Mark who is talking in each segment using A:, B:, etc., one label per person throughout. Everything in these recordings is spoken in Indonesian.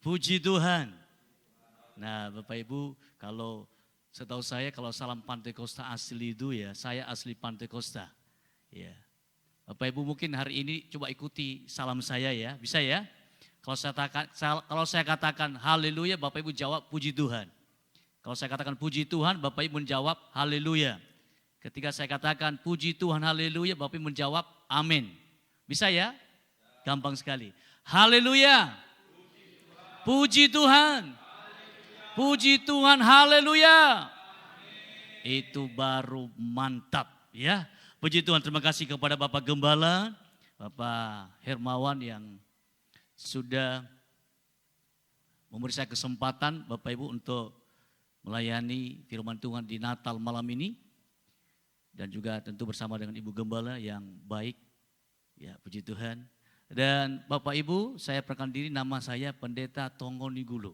A: Puji Tuhan. Nah Bapak Ibu, kalau setahu saya kalau salam Pantai Kosta asli itu ya, saya asli Pantai Kosta. Ya. Bapak Ibu mungkin hari ini coba ikuti salam saya ya, bisa ya? Kalau saya katakan haleluya, Bapak Ibu jawab puji Tuhan. Kalau saya katakan puji Tuhan, Bapak Ibu menjawab haleluya. Ketika saya katakan puji Tuhan haleluya, Bapak Ibu menjawab amin. Bisa ya? Gampang sekali. Haleluya. Puji Tuhan. Puji Tuhan, haleluya. Itu baru mantap ya. Puji Tuhan, terima kasih kepada Bapak Gembala, Bapak Hermawan yang sudah memberi saya kesempatan Bapak Ibu untuk melayani firman Tuhan di Natal malam ini. Dan juga tentu bersama dengan Ibu Gembala yang baik, ya puji Tuhan. Dan Bapak Ibu, saya perkenalkan diri, nama saya Pendeta Tongoni Gulu.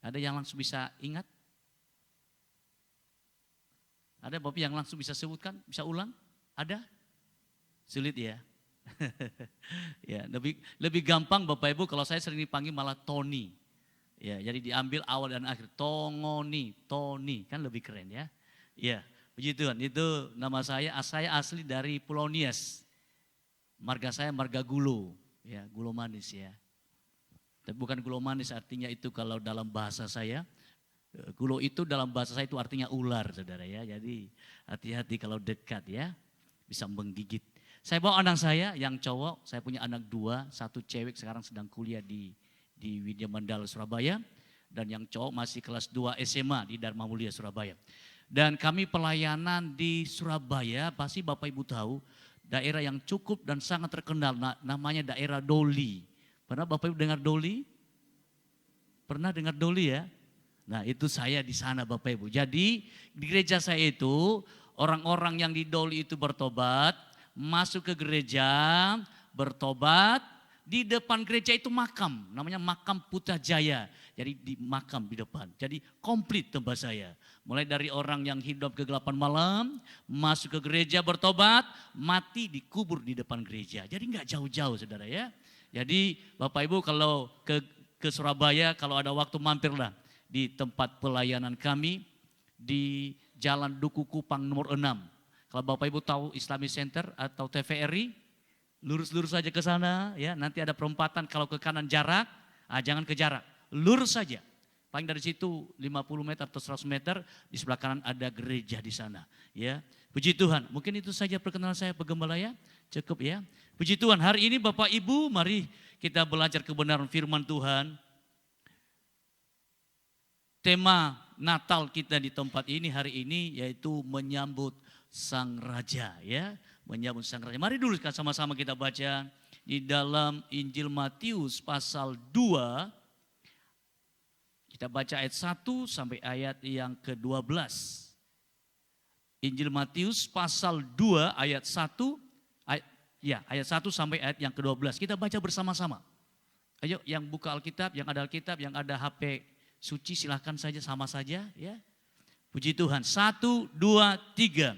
A: Ada yang langsung bisa ingat? Ada Bapak yang langsung bisa sebutkan, bisa ulang? Ada? Sulit ya? Ya, lebih gampang Bapak Ibu kalau saya sering dipanggil malah Tony. Ya, jadi diambil awal dan akhir. Tongoni, Tony, kan lebih keren ya. Ya, puji Tuhan, itu nama saya asli dari Pulau Nias. Marga saya marga gulo, ya gulo manis ya. Tapi bukan gulo manis artinya itu kalau dalam bahasa saya. Gulo itu dalam bahasa saya itu artinya ular saudara ya. Jadi hati-hati kalau dekat ya, bisa menggigit. Saya bawa anak saya yang cowok, saya punya anak 2, 1 cewek sekarang sedang kuliah di Widya Mandala Surabaya. Dan yang cowok masih kelas 2 SMA di Dharma Mulia Surabaya. Dan kami pelayanan di Surabaya, pasti Bapak Ibu tahu, daerah yang cukup dan sangat terkenal, namanya daerah Doli. Pernah Bapak Ibu dengar Doli? Pernah dengar Doli ya? Nah itu saya di sana Bapak Ibu. Jadi di gereja saya itu orang-orang yang di Doli itu bertobat, masuk ke gereja, bertobat, di depan gereja itu makam, namanya makam Putrajaya. Jadi di makam di depan, jadi komplit tempat saya. Mulai dari orang yang hidup kegelapan malam, masuk ke gereja bertobat, mati dikubur di depan gereja. Jadi nggak jauh-jauh saudara ya. Jadi Bapak Ibu kalau ke Surabaya, kalau ada waktu mampirlah di tempat pelayanan kami di Jalan Duku Kupang nomor 6. Kalau Bapak Ibu tahu Islamic Center atau TVRI, lurus-lurus saja ke sana ya. Nanti ada perempatan, kalau ke kanan jarak, jangan ke jarak, lurus saja. Paling dari situ 50 meter atau 100 meter, di sebelah kanan ada gereja di sana. Ya, puji Tuhan. Mungkin itu saja perkenalan saya Penggembala ya. Cukup ya. Puji Tuhan. Hari ini Bapak Ibu, mari kita belajar kebenaran firman Tuhan. Tema Natal kita di tempat ini hari ini yaitu menyambut Sang Raja ya. Menyambut Sang Raja. Mari dulu sama-sama kita baca di dalam Injil Matius pasal 2. Kita baca ayat 1 sampai ayat yang ke-12. Injil Matius pasal 2 ayat 1, ayat 1 sampai ayat yang ke-12. Kita baca bersama-sama. Ayo yang buka Alkitab, yang ada Alkitab, yang ada HP suci silahkan saja sama saja ya. Puji Tuhan. 1, 2, 3.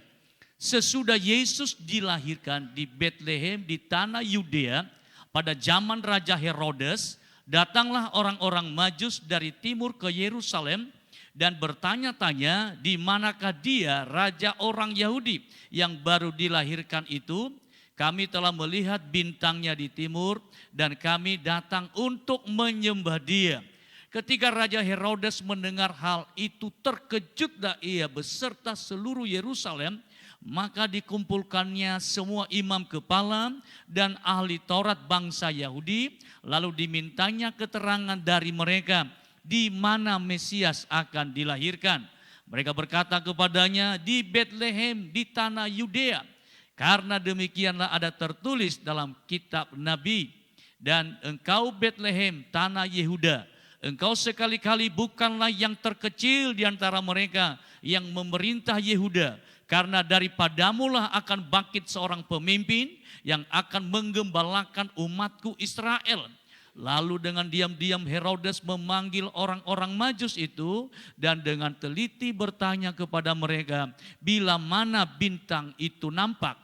A: Sesudah Yesus dilahirkan di Bethlehem di tanah Yudea pada zaman Raja Herodes, datanglah orang-orang Majus dari timur ke Yerusalem dan bertanya-tanya di manakah dia raja orang Yahudi yang baru dilahirkan itu. Kami telah melihat bintangnya di timur dan kami datang untuk menyembah dia. Ketika Raja Herodes mendengar hal itu terkejutlah ia beserta seluruh Yerusalem. Maka dikumpulkannya semua imam kepala dan ahli Taurat bangsa Yahudi. Lalu dimintanya keterangan dari mereka di mana Mesias akan dilahirkan. Mereka berkata kepadanya, di Bethlehem di tanah Yudea. Karena demikianlah ada tertulis dalam kitab Nabi. Dan engkau Bethlehem tanah Yehuda, engkau sekali-kali bukanlah yang terkecil di antara mereka yang memerintah Yehuda. Karena daripadamulah akan bangkit seorang pemimpin yang akan menggembalakan umatku Israel. Lalu dengan diam-diam Herodes memanggil orang-orang Majus itu dan dengan teliti bertanya kepada mereka bila mana bintang itu nampak.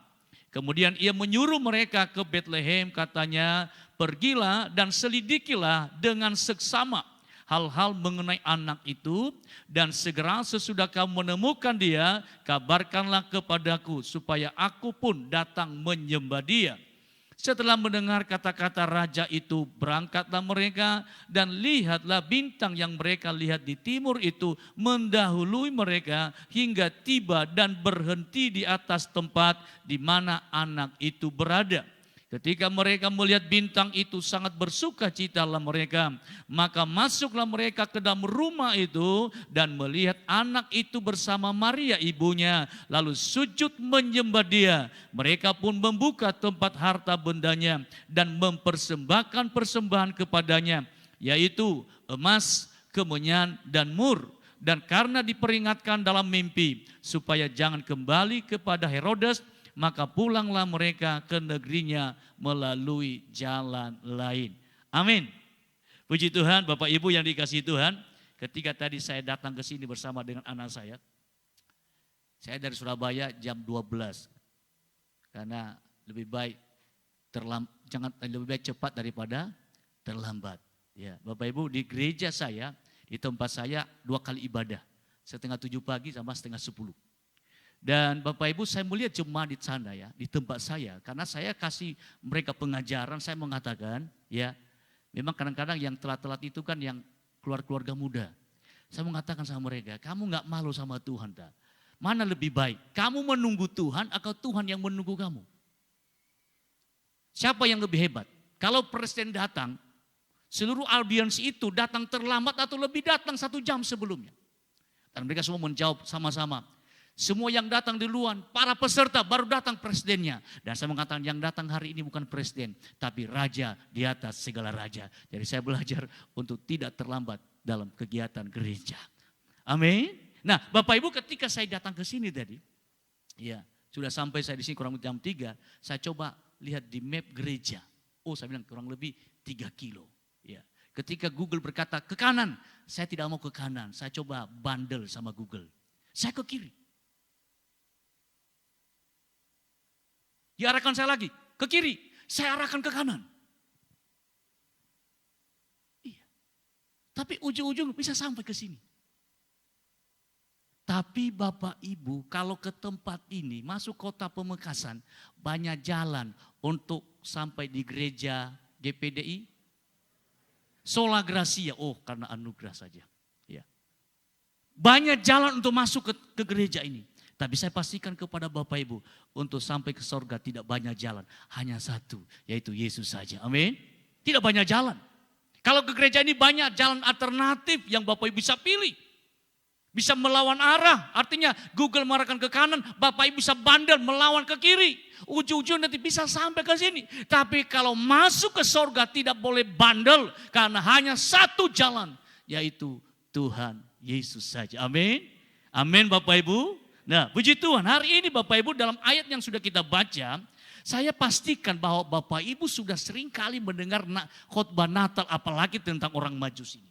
A: Kemudian ia menyuruh mereka ke Bethlehem, katanya, pergilah dan selidikilah dengan seksama hal-hal mengenai anak itu, dan segera sesudah kamu menemukan dia, kabarkanlah kepadaku supaya aku pun datang menyembah dia. Setelah mendengar kata-kata raja itu, berangkatlah mereka dan lihatlah bintang yang mereka lihat di timur itu mendahului mereka hingga tiba dan berhenti di atas tempat di mana anak itu berada. Ketika mereka melihat bintang itu sangat bersukacitalah mereka. Maka masuklah mereka ke dalam rumah itu dan melihat anak itu bersama Maria ibunya. Lalu sujud menyembah dia. Mereka pun membuka tempat harta bendanya dan mempersembahkan persembahan kepadanya. Yaitu emas, kemenyan, dan mur. Dan karena diperingatkan dalam mimpi supaya jangan kembali kepada Herodes, maka pulanglah mereka ke negerinya melalui jalan lain. Amin. Puji Tuhan, Bapak Ibu yang dikasihi Tuhan. Ketika tadi saya datang ke sini bersama dengan anak saya dari Surabaya jam 12. Karena lebih baik lebih baik cepat daripada terlambat. Ya, Bapak Ibu, di gereja saya, di tempat saya 2 kali ibadah. 6:30 pagi sama 9:30. Dan Bapak Ibu, saya melihat jemaat di sana ya, di tempat saya. Karena saya kasih mereka pengajaran, saya mengatakan ya, memang kadang-kadang yang telat-telat itu kan yang keluarga muda. Saya mengatakan sama mereka, kamu gak malu sama Tuhan tak? Mana lebih baik, kamu menunggu Tuhan atau Tuhan yang menunggu kamu? Siapa yang lebih hebat? Kalau presiden datang, seluruh audiens itu datang terlambat atau lebih datang 1 jam sebelumnya. Dan mereka semua menjawab sama-sama. Semua yang datang duluan, para peserta baru datang presidennya. Dan saya mengatakan yang datang hari ini bukan presiden, tapi raja di atas segala raja. Jadi saya belajar untuk tidak terlambat dalam kegiatan gereja. Amin. Nah, Bapak Ibu, ketika saya datang ke sini tadi, ya sudah sampai saya di sini kurang lebih jam 3, saya coba lihat di map gereja. Oh, saya bilang kurang lebih 3 kilo. Ya. Ketika Google berkata ke kanan, saya tidak mau ke kanan. Saya coba bandel sama Google. Saya ke kiri. Diarahkan saya lagi ke kiri, saya arahkan ke kanan. Iya. Tapi ujung-ujung bisa sampai ke sini. Tapi Bapak Ibu, kalau ke tempat ini, masuk kota Pamekasan, banyak jalan untuk sampai di gereja GPDI. Sola Gracia, oh karena anugerah saja. Ya. Banyak jalan untuk masuk ke gereja ini. Tapi saya pastikan kepada Bapak Ibu, untuk sampai ke sorga tidak banyak jalan. Hanya satu, yaitu Yesus saja. Amin. Tidak banyak jalan. Kalau ke gereja ini banyak jalan alternatif yang Bapak Ibu bisa pilih. Bisa melawan arah, artinya Google mengarahkan ke kanan, Bapak Ibu bisa bandel melawan ke kiri. Ujung-ujung nanti bisa sampai ke sini. Tapi kalau masuk ke sorga tidak boleh bandel, karena hanya satu jalan, yaitu Tuhan Yesus saja. Amin. Amin Bapak Ibu. Nah, puji Tuhan, hari ini Bapak Ibu dalam ayat yang sudah kita baca, saya pastikan bahwa Bapak Ibu sudah sering kali mendengar khotbah Natal, apalagi tentang orang Majus ini.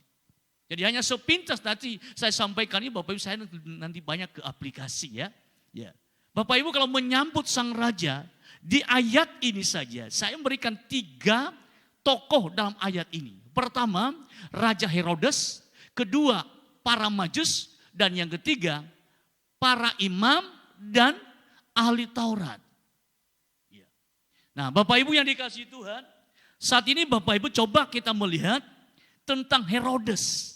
A: Jadi hanya sepintas nanti saya sampaikan ini, Bapak Ibu, saya nanti banyak ke aplikasi ya. Ya. Bapak Ibu kalau menyambut Sang Raja, di ayat ini saja saya memberikan 3 tokoh dalam ayat ini. Pertama, Raja Herodes, kedua, para Majus, dan yang ketiga, para imam dan ahli Taurat. Nah, Bapak Ibu yang dikasihi Tuhan, saat ini Bapak Ibu coba kita melihat tentang Herodes.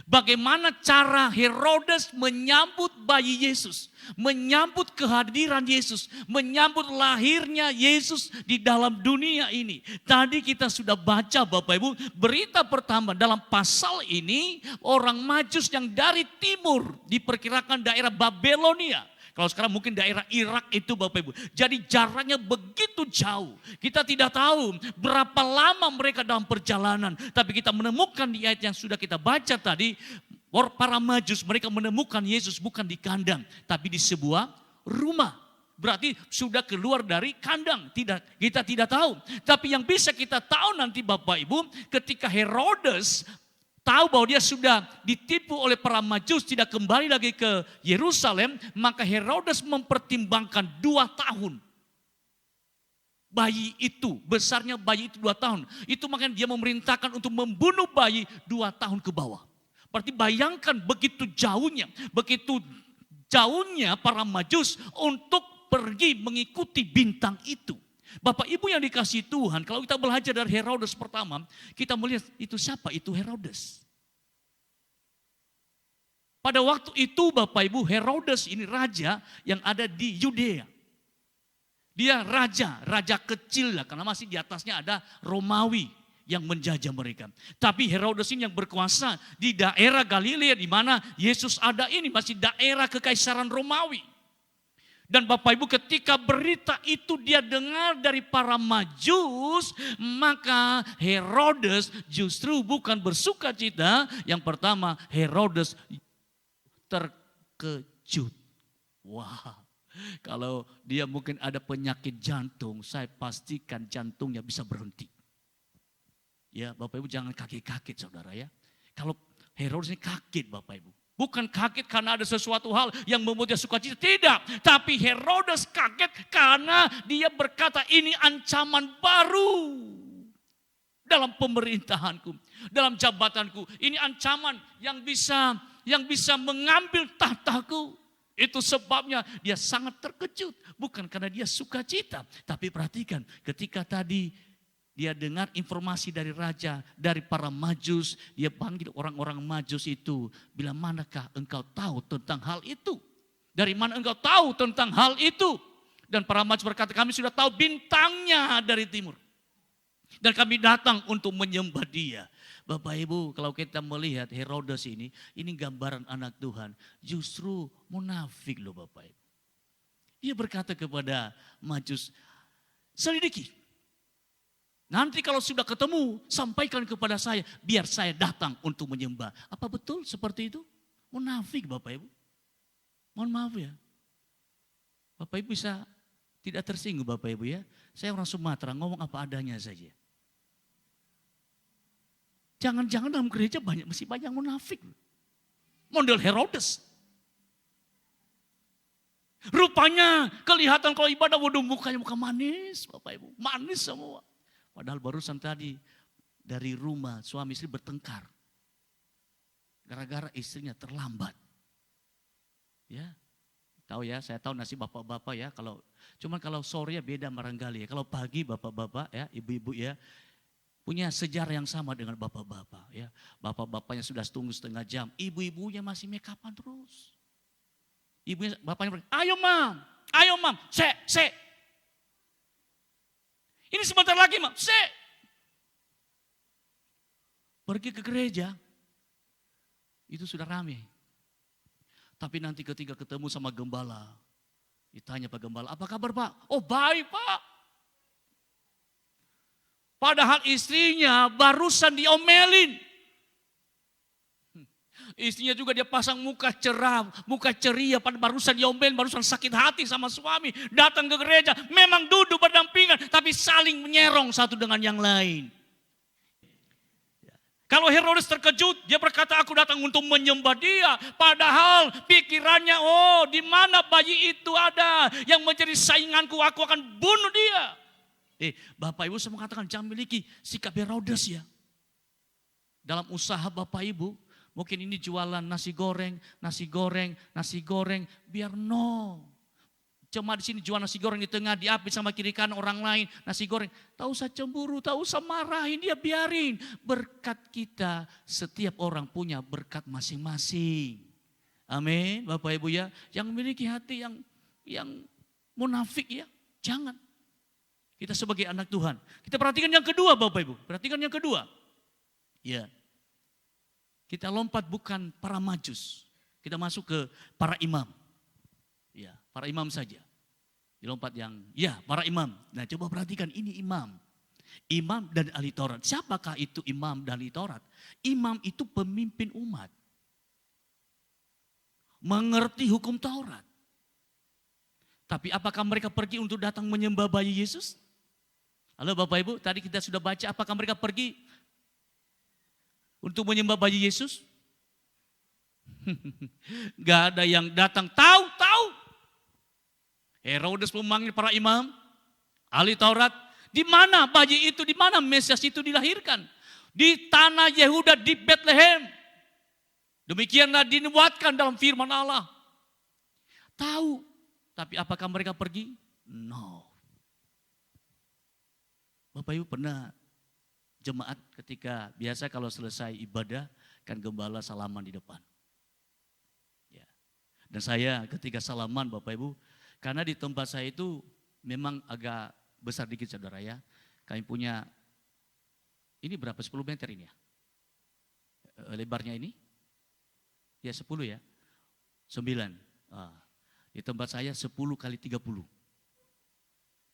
A: Bagaimana cara Herodes menyambut bayi Yesus, menyambut kehadiran Yesus, menyambut lahirnya Yesus di dalam dunia ini. Tadi kita sudah baca Bapak Ibu, berita pertama dalam pasal ini, orang Majus yang dari timur, diperkirakan daerah Babelonia. Kalau sekarang mungkin daerah Irak itu Bapak Ibu. Jadi jaraknya begitu jauh. Kita tidak tahu berapa lama mereka dalam perjalanan. Tapi kita menemukan di ayat yang sudah kita baca tadi. Para Majus mereka menemukan Yesus bukan di kandang. Tapi di sebuah rumah. Berarti sudah keluar dari kandang. Kita tidak tahu. Tapi yang bisa kita tahu nanti Bapak Ibu. Ketika Herodes tahu bahwa dia sudah ditipu oleh para Majus, tidak kembali lagi ke Yerusalem, maka Herodes mempertimbangkan 2 tahun. bayi itu, besarnya bayi itu 2 tahun. Itu makanya dia memerintahkan untuk membunuh bayi 2 tahun ke bawah. Berarti bayangkan begitu jauhnya para Majus untuk pergi mengikuti bintang itu. Bapak Ibu yang dikasihi Tuhan, kalau kita belajar dari Herodes pertama, kita melihat itu siapa? Itu Herodes. Pada waktu itu Bapak Ibu, Herodes ini raja yang ada di Yudea. Dia raja kecil lah, karena masih di atasnya ada Romawi yang menjajah mereka. Tapi Herodes ini yang berkuasa di daerah Galilea di mana Yesus ada ini masih daerah kekaisaran Romawi. Dan Bapak Ibu ketika berita itu dia dengar dari para Majus, maka Herodes justru bukan bersuka cita. Yang pertama Herodes terkejut. Wah, kalau dia mungkin ada penyakit jantung, saya pastikan jantungnya bisa berhenti. Ya Bapak Ibu jangan kaget-kaget saudara ya. Kalau Herodes ini kaget Bapak Ibu. Bukan kaget karena ada sesuatu hal yang membuat dia sukacita. Tidak. Tapi Herodes kaget karena dia berkata ini ancaman baru. Dalam pemerintahanku. Dalam jabatanku. Ini ancaman yang bisa mengambil tahtaku. Itu sebabnya dia sangat terkejut. Bukan karena dia sukacita. Tapi perhatikan ketika tadi dia dengar informasi dari raja, dari para Majus. Dia panggil orang-orang Majus itu. Bilang manakah engkau tahu tentang hal itu? Dari mana engkau tahu tentang hal itu? Dan para Majus berkata kami sudah tahu bintangnya dari timur. Dan kami datang untuk menyembah dia. Bapak Ibu kalau kita melihat Herodes ini gambaran anak Tuhan. Justru munafik loh Bapak Ibu. Dia berkata kepada Majus, selidiki. Nanti kalau sudah ketemu, sampaikan kepada saya, biar saya datang untuk menyembah. Apa betul seperti itu? Munafik Bapak Ibu. Mohon maaf ya. Bapak Ibu bisa tidak tersinggung Bapak Ibu ya. Saya orang Sumatera, ngomong apa adanya saja. Jangan-jangan dalam gereja masih banyak munafik. Model Herodes. Rupanya kelihatan kalau ibadah, waduh mukanya muka manis Bapak Ibu. Manis semua. Padahal barusan tadi dari rumah suami istri bertengkar. Gara-gara istrinya terlambat. Ya, tahu ya, saya tahu nasib bapak-bapak ya. Kalau sore ya beda barangkali ya. Kalau pagi bapak-bapak ya, ibu-ibu ya, punya sejarah yang sama dengan bapak-bapak ya. Bapak-bapaknya sudah tunggu setengah jam, ibu-ibunya masih make upan terus. Bapaknya bilang, ayo mam, se. Ini sebentar lagi, Mak. Pergi ke gereja. Itu sudah rame. Tapi nanti ketika ketemu sama gembala. Ditanya Pak Gembala, apa kabar Pak? Oh baik Pak. Padahal istrinya barusan diomelin. Istrinya juga dia pasang muka cerah, muka ceria, pada barusan diomelin, barusan sakit hati sama suami. Datang ke gereja, memang duduk berdampingan, tapi saling menyerong satu dengan yang lain. Kalau Herodes terkejut, dia berkata aku datang untuk menyembah dia. Padahal pikirannya, oh di mana bayi itu ada yang menjadi sainganku, aku akan bunuh dia. Bapak Ibu saya mengatakan jangan miliki sikap Herodes ya. Dalam usaha Bapak Ibu, mungkin ini jualan nasi goreng, biar no. Cuma di sini jual nasi goreng di tengah, diapit sama kiri kanan orang lain, nasi goreng. Tak usah cemburu, tak usah marahin, dia biarin. Berkat kita, setiap orang punya berkat masing-masing. Amin, Bapak Ibu ya. Yang memiliki hati yang munafik ya, jangan. Kita sebagai anak Tuhan. Kita perhatikan yang kedua Bapak Ibu, perhatikan yang kedua. Ya. Kita lompat bukan para Majus. Kita masuk ke para imam. Ya, para imam saja. Dilompat para imam. Nah, coba perhatikan ini imam. Imam dan ahli Taurat. Siapakah itu imam dan ahli Taurat? Imam itu pemimpin umat. Mengerti hukum Taurat. Tapi apakah mereka pergi untuk datang menyembah bayi Yesus? Halo Bapak Ibu, tadi kita sudah baca apakah mereka pergi untuk menyembah bayi Yesus? Gak ada yang datang, tahu. Herodes memanggil para imam. Ahli Taurat, di mana bayi itu, di mana Mesias itu dilahirkan? Di tanah Yehuda, di Bethlehem. Demikianlah dinubuatkan dalam firman Allah. Tahu, tapi apakah mereka pergi? No. Bapak Ibu pernah jemaat ketika biasa kalau selesai ibadah kan gembala salaman di depan. Ya. Dan saya ketika salaman Bapak Ibu, karena di tempat saya itu memang agak besar dikit saudara ya. Kami punya, ini berapa? 10 meter ini ya? Lebarnya ini? Ya 10 ya? 9. Di tempat saya 10 kali 30.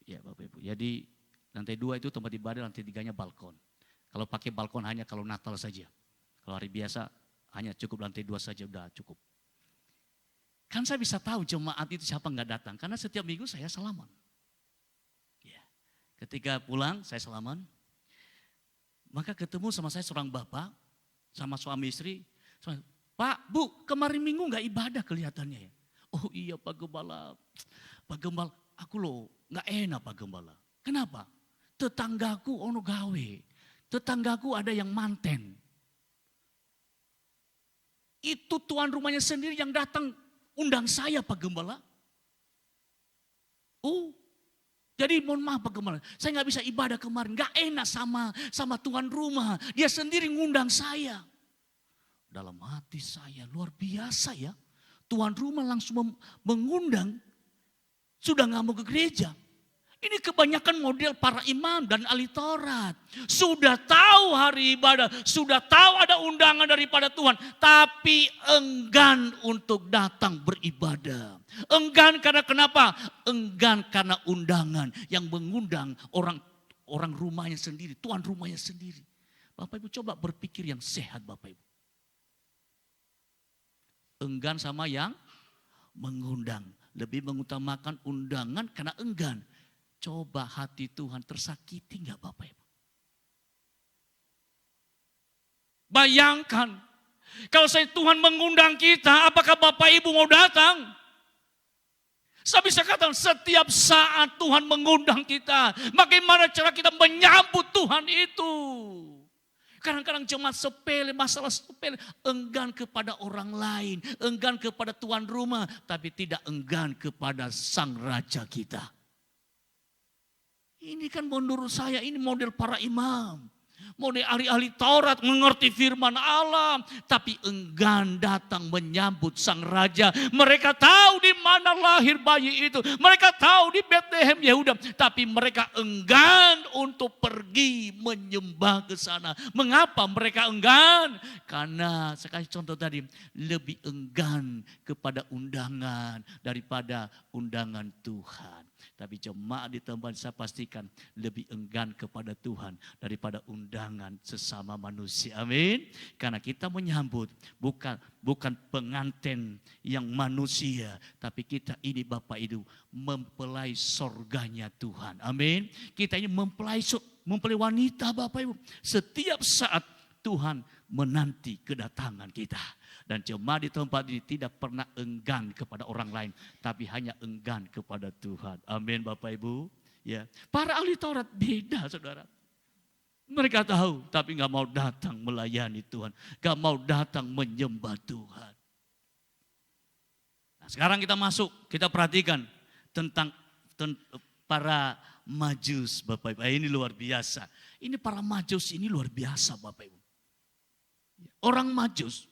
A: Ya Bapak Ibu. Jadi lantai 2 itu tempat ibadah, lantai 3-nya balkon. Kalau pakai balkon hanya kalau Natal saja. Kalau hari biasa hanya cukup lantai 2 saja udah cukup. Kan saya bisa tahu jemaat itu siapa nggak datang. Karena setiap minggu saya salaman. Ya. Ketika pulang saya salaman. Maka ketemu sama saya seorang bapak. Sama suami istri. Pak, Bu, kemarin minggu nggak ibadah kelihatannya ya. Oh iya Pak Gembala. Pak Gembala, aku loh nggak enak Pak Gembala. Kenapa? Tetanggaku ono gawe. Tetanggaku ada yang manten. Itu tuan rumahnya sendiri yang datang undang saya Pak Gembala. Oh, jadi mohon maaf Pak Gembala, saya nggak bisa ibadah kemarin, nggak enak sama tuan rumah. Dia sendiri ngundang saya. Dalam hati saya luar biasa ya. Tuan rumah langsung mengundang, sudah nggak mau ke gereja. Ini kebanyakan model para imam dan ahli Taurat. Sudah tahu hari ibadah, sudah tahu ada undangan daripada Tuhan. Tapi enggan untuk datang beribadah. Enggan karena kenapa? Enggan karena undangan yang mengundang orang rumahnya sendiri, tuan rumahnya sendiri. Bapak Ibu coba berpikir yang sehat Bapak Ibu. Enggan sama yang mengundang. Lebih mengutamakan undangan karena enggan. Coba hati Tuhan tersakiti enggak Bapak Ibu? Bayangkan, kalau saya Tuhan mengundang kita, apakah Bapak Ibu mau datang? Saya bisa katakan setiap saat Tuhan mengundang kita, bagaimana cara kita menyambut Tuhan itu? Kadang-kadang cuma sepele, masalah sepele, enggan kepada orang lain, enggan kepada tuan rumah, tapi tidak enggan kepada sang raja kita. Ini kan menurut saya ini model para imam. Model ahli-ahli Taurat mengerti firman Allah. Tapi enggan datang menyambut sang raja. Mereka tahu di mana lahir bayi itu. Mereka tahu di Bethlehem Yehuda. Tapi mereka enggan untuk pergi menyembah ke sana. Mengapa mereka enggan? Karena saya kasih contoh tadi. Lebih enggan kepada undangan daripada undangan Tuhan. Tapi jemaat di tempat saya pastikan lebih enggan kepada Tuhan daripada undangan sesama manusia. Amin. Karena kita menyambut bukan pengantin yang manusia, tapi kita ini Bapak Ibu mempelai sorganya Tuhan. Amin. Kita ini mempelai wanita Bapak Ibu. Setiap saat Tuhan menanti kedatangan kita. Dan jemaat di tempat ini tidak pernah enggan kepada orang lain, tapi hanya enggan kepada Tuhan. Amin Bapak Ibu. Ya, para ahli Taurat beda saudara. Mereka tahu, tapi nggak mau datang melayani Tuhan, nggak mau datang menyembah Tuhan. Nah, sekarang kita masuk, kita perhatikan tentang para Majus Bapak Ibu. Ini luar biasa. Ini para Majus ini luar biasa Bapak Ibu. Orang Majus.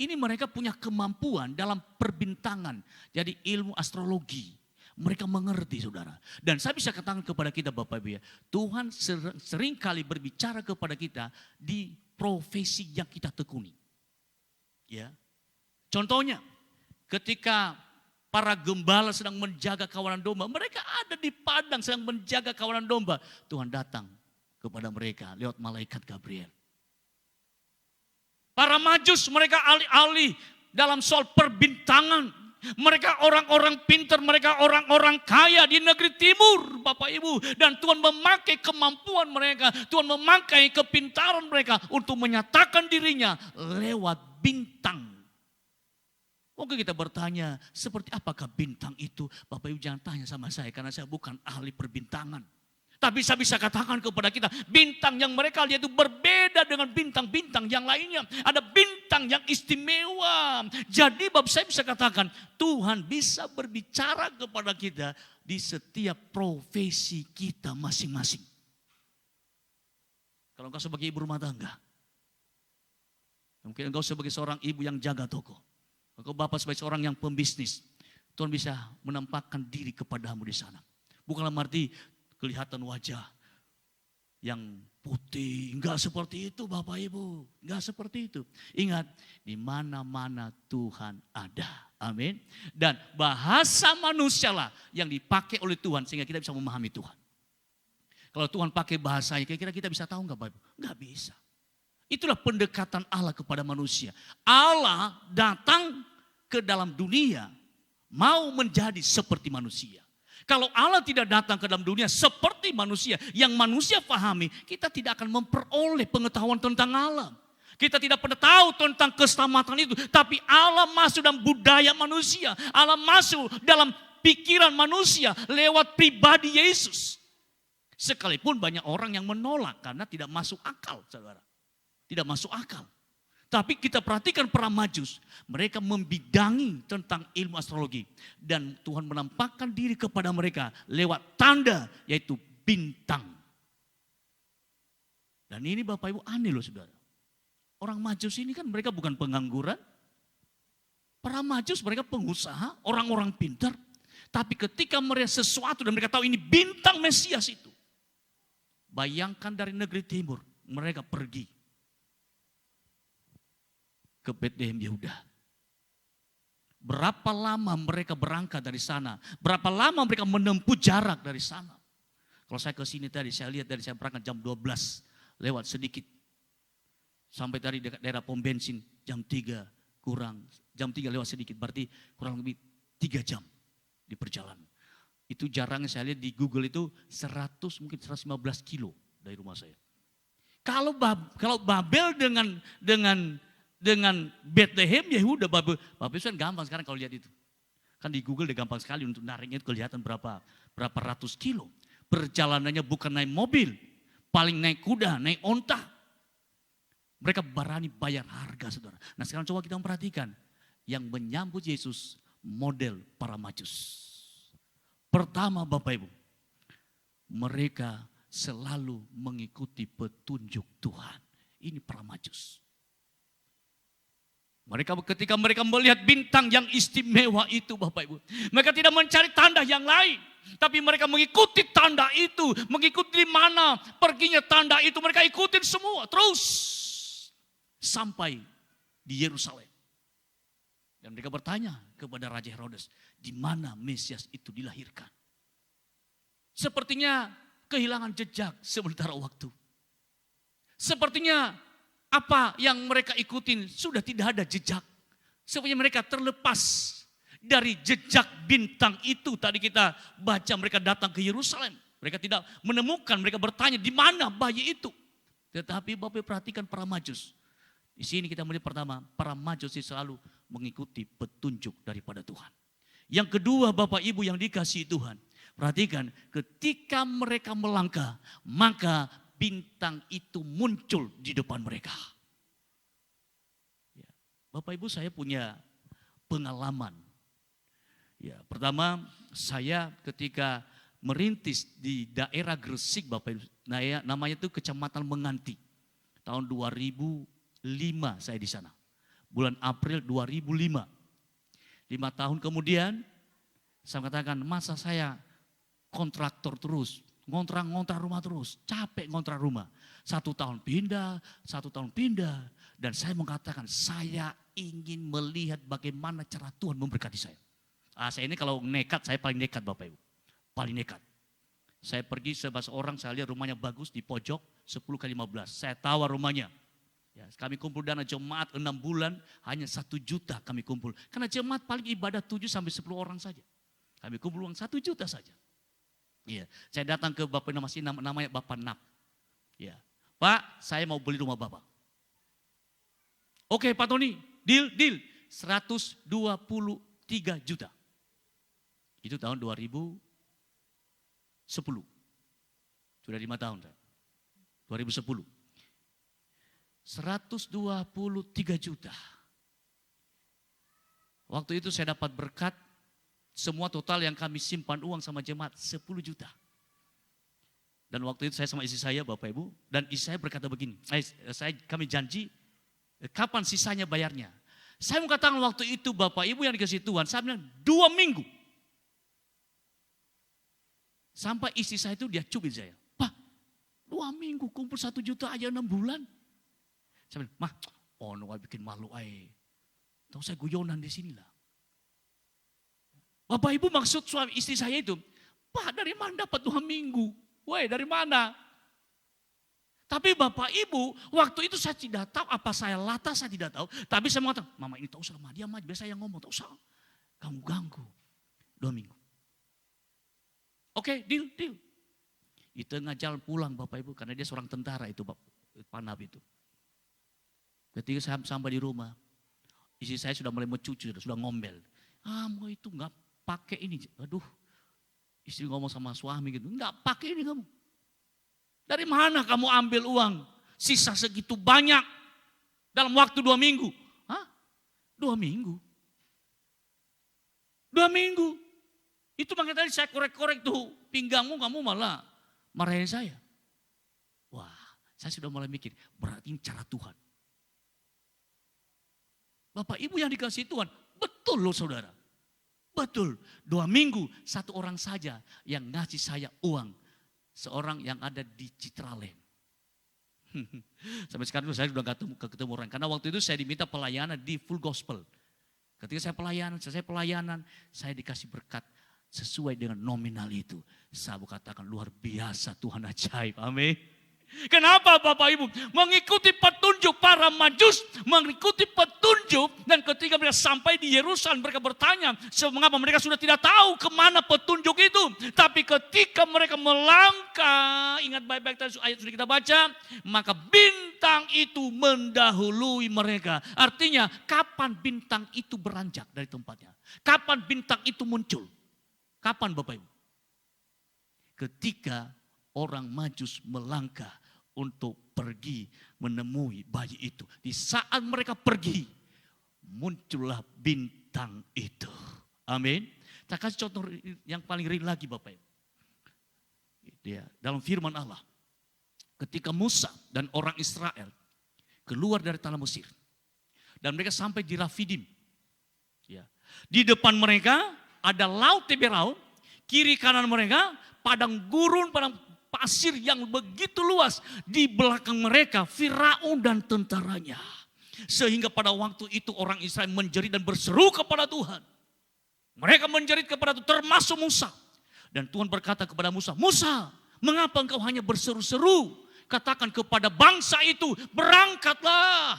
A: Ini mereka punya kemampuan dalam perbintangan. Jadi ilmu astrologi. Mereka mengerti saudara. Dan saya bisa katakan kepada kita Bapak Ibu ya. Tuhan sering kali berbicara kepada kita di profesi yang kita tekuni. Ya. Contohnya ketika para gembala sedang menjaga kawanan domba. Mereka ada di padang sedang menjaga kawanan domba. Tuhan datang kepada mereka lewat malaikat Gabriel. Para Majus mereka ahli-ahli dalam soal perbintangan. Mereka orang-orang pintar, mereka orang-orang kaya di negeri timur Bapak Ibu. Dan Tuhan memakai kemampuan mereka, Tuhan memakai kepintaran mereka untuk menyatakan dirinya lewat bintang. Mungkin kita bertanya, seperti apakah bintang itu? Bapak Ibu jangan tanya sama saya karena saya bukan ahli perbintangan. Tapi saya bisa katakan kepada kita, bintang yang mereka lihat itu berbeda dengan bintang-bintang yang lainnya. Ada bintang yang istimewa. Jadi Bapak saya bisa katakan, Tuhan bisa berbicara kepada kita di setiap profesi kita masing-masing. Kalau engkau sebagai ibu rumah tangga, mungkin engkau sebagai seorang ibu yang jaga toko, engkau bapak sebagai seorang yang pembisnis, Tuhan bisa menampakkan diri kepadamu di sana. Bukanlah arti kelihatan wajah yang putih, enggak seperti itu Bapak Ibu, enggak seperti itu. Ingat, di mana-mana Tuhan ada, amin. Dan bahasa manusialah yang dipakai oleh Tuhan sehingga kita bisa memahami Tuhan. Kalau Tuhan pakai bahasanya, kira-kira kita bisa tahu enggak Bapak Ibu? Enggak bisa. Itulah pendekatan Allah kepada manusia. Allah datang ke dalam dunia mau menjadi seperti manusia. Kalau Allah tidak datang ke dalam dunia seperti manusia, yang manusia pahami, kita tidak akan memperoleh pengetahuan tentang Allah. Kita tidak pernah tahu tentang keselamatan itu, tapi Allah masuk dalam budaya manusia. Allah masuk dalam pikiran manusia lewat pribadi Yesus. Sekalipun banyak orang yang menolak karena tidak masuk akal, saudara. Tidak masuk akal. Tapi kita perhatikan para Majus, mereka membidangi tentang ilmu astrologi. Dan Tuhan menampakkan diri kepada mereka lewat tanda yaitu bintang. Dan ini Bapak Ibu aneh loh saudara. Orang Majus ini kan mereka bukan pengangguran. Para Majus mereka pengusaha, orang-orang pintar. Tapi ketika mereka sesuatu dan mereka tahu ini bintang Mesias itu. Bayangkan dari negeri timur mereka pergi ke Betlehem Yehuda. Berapa lama mereka berangkat dari sana? Berapa lama mereka menempuh jarak dari sana? Kalau saya ke sini tadi, saya lihat dari saya berangkat jam 12, lewat sedikit. Sampai dari daerah pom bensin jam 3 kurang, jam 3 lewat sedikit, berarti kurang lebih 3 jam di perjalanan. Itu jarangnya saya lihat di Google itu 100 mungkin 115 kilo dari rumah saya. Kalau Babel dengan Bethlehem Yehuda, Babel itu kan gampang sekarang kalau lihat itu. Kan di Google udah gampang sekali untuk nariknya itu kelihatan berapa ratus kilo. Perjalanannya bukan naik mobil, paling naik kuda, naik onta. Mereka berani bayar harga saudara. Nah sekarang coba kita perhatikan yang menyambut Yesus model para Majus. Pertama Bapak Ibu, mereka selalu mengikuti petunjuk Tuhan. Ini para Majus. Ketika mereka melihat bintang yang istimewa itu Bapak Ibu. Mereka tidak mencari tanda yang lain. Tapi mereka mengikuti tanda itu. Mengikuti di mana perginya tanda itu. Mereka ikutin semua terus. Sampai di Yerusalem. Dan mereka bertanya kepada Raja Herodes. Di mana Mesias itu dilahirkan. Sepertinya kehilangan jejak sementara waktu. Sepertinya apa yang mereka ikutin sudah tidak ada jejak. Sepertinya mereka terlepas dari jejak bintang itu. Tadi kita baca mereka datang ke Yerusalem. Mereka tidak menemukan, mereka bertanya di mana bayi itu. Tetapi Bapak perhatikan para Majus. Di sini kita melihat pertama, para Majus selalu mengikuti petunjuk daripada Tuhan. Yang kedua Bapak Ibu yang dikasihi Tuhan. Perhatikan ketika mereka melangkah, maka bintang itu muncul di depan mereka. Ya, Bapak Ibu saya punya pengalaman. Ya, pertama saya ketika merintis di daerah Gresik Bapak Ibu, namanya itu Kecamatan Menganti. Tahun 2005 saya di sana. Bulan April 2005. 5 tahun kemudian saya katakan masa saya kontraktor terus. Ngontrak rumah terus, capek ngontrak rumah. 1 tahun pindah, 1 tahun pindah. Dan saya mengatakan saya ingin melihat bagaimana cara Tuhan memberkati saya. Saya ini kalau nekat, saya paling nekat Bapak Ibu. Paling nekat. Saya pergi 11 orang, saya lihat rumahnya bagus di pojok 10 kali 15. Saya tawar rumahnya. Ya, kami kumpul dana jemaat 6 bulan, hanya 1 juta kami kumpul. Karena jemaat paling ibadah 7 sampai 10 orang saja. Kami kumpul uang 1 juta saja. Iya, saya datang ke Bapak namanya Bapak Nap. Ya, Pak, saya mau beli rumah Bapak. Oke Pak Tony, deal. 123 juta. Itu tahun 2010. Sudah 5 tahun. 2010. 123 juta. Waktu itu saya dapat berkat, semua total yang kami simpan uang sama jemaat 10 juta. Dan waktu itu saya sama istri saya, Bapak Ibu, dan istri saya berkata begini, kami janji, kapan sisanya bayarnya? Saya mengatakan waktu itu Bapak Ibu yang dikasih Tuhan, saya bilang 2 minggu. Sampai istri saya itu dia cubit saya, Pak, 2 minggu kumpul 1 juta aja 6 bulan. Saya bilang, Mah, no bikin malu ay. Tahu saya guyonan di sinilah. Bapak Ibu maksud suami istri saya itu, Pak dari mana dapat 2 minggu? Woi dari mana? Tapi Bapak Ibu, waktu itu saya tidak tahu apa saya latah, saya tidak tahu. Tapi saya mengatakan, Mama ini tak usah sama dia, biasa yang ngomong, tak usah. Kamu ganggu. 2 minggu. Oke, deal. Di tengah jalan pulang Bapak Ibu, karena dia seorang tentara itu, Pak Nabi itu. Ketika saya sampai di rumah, istri saya sudah mulai mencucu, sudah ngomel. Mau itu enggak pakai ini. Aduh, istri ngomong sama suami gitu, enggak pakai ini kamu. Dari mana kamu ambil uang sisa segitu banyak dalam waktu 2 minggu? 2 minggu? 2 minggu? Itu makanya tadi saya korek-korek tuh pinggangmu, kamu malah marahin saya. Wah, saya sudah mulai mikir, berarti ini cara Tuhan. Bapak Ibu yang dikasih Tuhan, betul loh saudara. Betul, 2 minggu 1 orang saja yang ngasih saya uang. Seorang yang ada di Citraland. Sampai sekarang saya sudah ketemu orang. Karena waktu itu saya diminta pelayanan di Full Gospel. Ketika saya pelayanan, saya dikasih berkat sesuai dengan nominal itu. Saya katakan luar biasa, Tuhan ajaib. Amin. Kenapa Bapak Ibu? Mengikuti petunjuk para majus, mengikuti petunjuk, dan ketika mereka sampai di Yerusalem mereka bertanya, mengapa mereka sudah tidak tahu kemana petunjuk itu. Tapi ketika mereka melangkah, ingat baik-baik tadi ayat sudah kita baca, maka bintang itu mendahului mereka. Artinya kapan bintang itu beranjak dari tempatnya? Kapan bintang itu muncul? Kapan Bapak Ibu? Ketika orang majus melangkah untuk pergi menemui bayi itu. Di saat mereka pergi, muncullah bintang itu. Amin. Kita kasih contoh yang paling real lagi Bapak Ibu. Dia, dalam firman Allah. Ketika Musa dan orang Israel keluar dari tanah Mesir. Dan mereka sampai di Rafidim. Ya. Di depan mereka ada laut Teberau. Kiri kanan mereka padang gurun, padang pasir yang begitu luas. Di belakang mereka Firaun dan tentaranya. Sehingga pada waktu itu orang Israel menjerit dan berseru kepada Tuhan. Mereka menjerit kepada Tuhan termasuk Musa. Dan Tuhan berkata kepada Musa, Musa, mengapa engkau hanya berseru-seru? Katakan kepada bangsa itu, berangkatlah.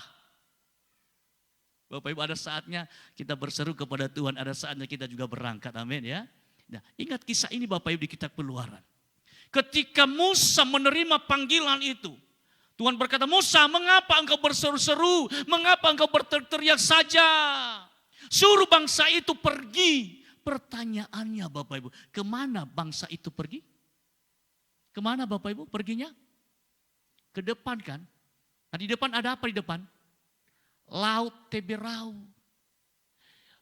A: Bapak Ibu, ada saatnya kita berseru kepada Tuhan, ada saatnya kita juga berangkat. Amin ya. Nah, ingat kisah ini Bapak Ibu di kitab Keluaran. Ketika Musa menerima panggilan itu, Tuhan berkata, Musa, mengapa engkau berseru-seru? Mengapa engkau berteriak saja? Suruh bangsa itu pergi. Pertanyaannya Bapak Ibu, kemana bangsa itu pergi? Kemana Bapak Ibu perginya? Ke depan kan? Nah, di depan ada apa di depan? Laut Teberau.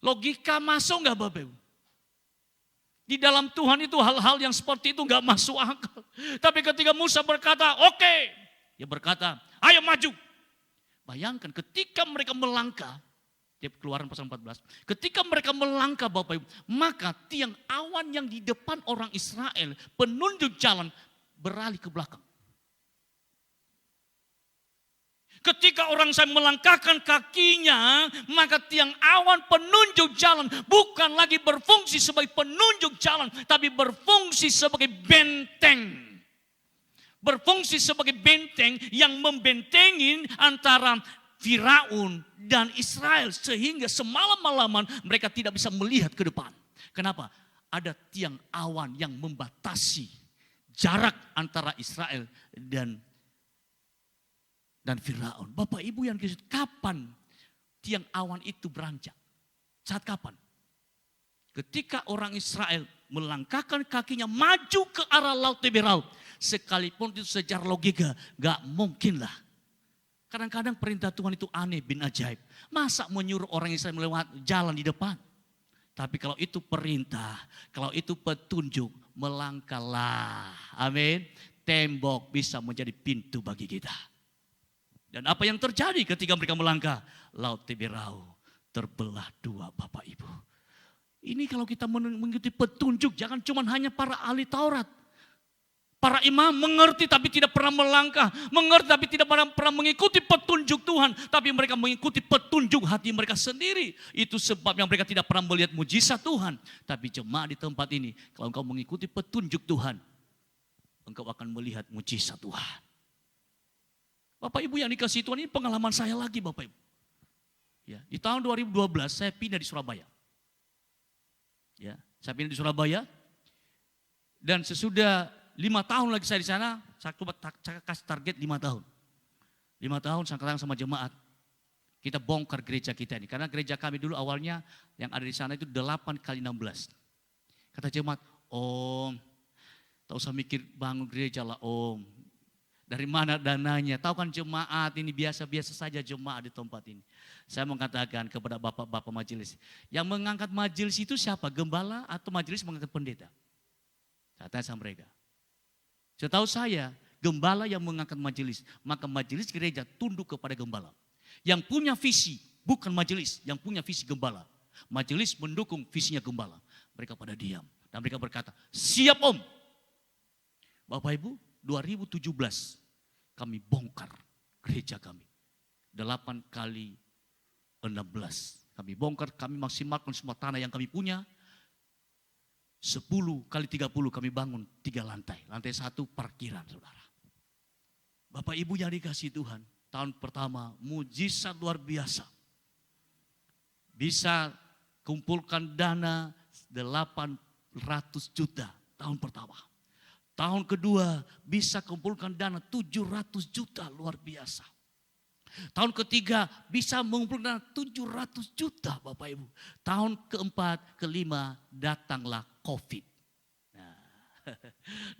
A: Logika masuk enggak Bapak Ibu? Di dalam Tuhan itu hal-hal yang seperti itu enggak masuk akal. Tapi ketika Musa berkata, oke. Dia berkata, ayo maju. Bayangkan ketika mereka melangkah. Di Keluaran pasal 14. Ketika mereka melangkah Bapak Ibu. Maka tiang awan yang di depan orang Israel. Penunjuk jalan beralih ke belakang. Ketika orang saya melangkahkan kakinya, maka tiang awan penunjuk jalan bukan lagi berfungsi sebagai penunjuk jalan, tapi berfungsi sebagai benteng. Berfungsi sebagai benteng yang membentengin antara Firaun dan Israel. Sehingga semalam-malaman mereka tidak bisa melihat ke depan. Kenapa? Ada tiang awan yang membatasi jarak antara Israel dan Firaun. Bapak Ibu yang dikasih, kapan tiang awan itu beranjak? Saat kapan? Ketika orang Israel melangkahkan kakinya maju ke arah Laut Tiberau, sekalipun itu secara logika, gak mungkin lah. Kadang-kadang perintah Tuhan itu aneh bin ajaib. Masa menyuruh orang Israel melewati jalan di depan? Tapi kalau itu perintah, kalau itu petunjuk, melangkahlah. Amin. Tembok bisa menjadi pintu bagi kita. Dan apa yang terjadi ketika mereka melangkah? Laut Tiberau terbelah dua, Bapak Ibu. Ini kalau kita mengikuti petunjuk, jangan cuma hanya para ahli Taurat. Para imam mengerti tapi tidak pernah melangkah. Mengerti tapi tidak pernah mengikuti petunjuk Tuhan. Tapi mereka mengikuti petunjuk hati mereka sendiri. Itu sebab yang mereka tidak pernah melihat mujizat Tuhan. Tapi jemaat di tempat ini, kalau engkau mengikuti petunjuk Tuhan, engkau akan melihat mujizat Tuhan. Bapak Ibu yang dikasihi Tuhan, ini pengalaman saya lagi Bapak Ibu. Ya, di tahun 2012 saya pindah di Surabaya. Ya, saya pindah di Surabaya. Dan sesudah 5 tahun lagi saya di sana, saya kasih target 5 tahun. 5 tahun saya katakan sama jemaat, kita bongkar gereja kita ini. Karena gereja kami dulu awalnya yang ada di sana itu 8 kali 16. Kata jemaat, Om, tak usah mikir bangun gereja lah Om. Dari mana dananya? Tahu kan jemaat ini biasa-biasa saja jemaat di tempat ini. Saya mengatakan kepada bapak-bapak majelis, yang mengangkat majelis itu siapa? Gembala atau majelis mengangkat pendeta? Saya tanya sama mereka. Setahu saya, gembala yang mengangkat majelis, maka majelis gereja tunduk kepada gembala. Yang punya visi bukan majelis, yang punya visi gembala. Majelis mendukung visinya gembala. Mereka pada diam dan mereka berkata, siap Om. Bapak Ibu, 2017 kami bongkar gereja kami. 8 kali 16. Kami bongkar, kami maksimalkan semua tanah yang kami punya. 10 kali 30 kami bangun 3 lantai. Lantai 1 parkiran saudara. Bapak Ibu yang dikasihi Tuhan. Tahun pertama mujizat luar biasa. Bisa kumpulkan dana 800 juta tahun pertama. Tahun kedua bisa kumpulkan dana 700 juta luar biasa. Tahun ketiga bisa mengumpulkan dana 700 juta Bapak Ibu. Tahun keempat, kelima datanglah COVID. Nah,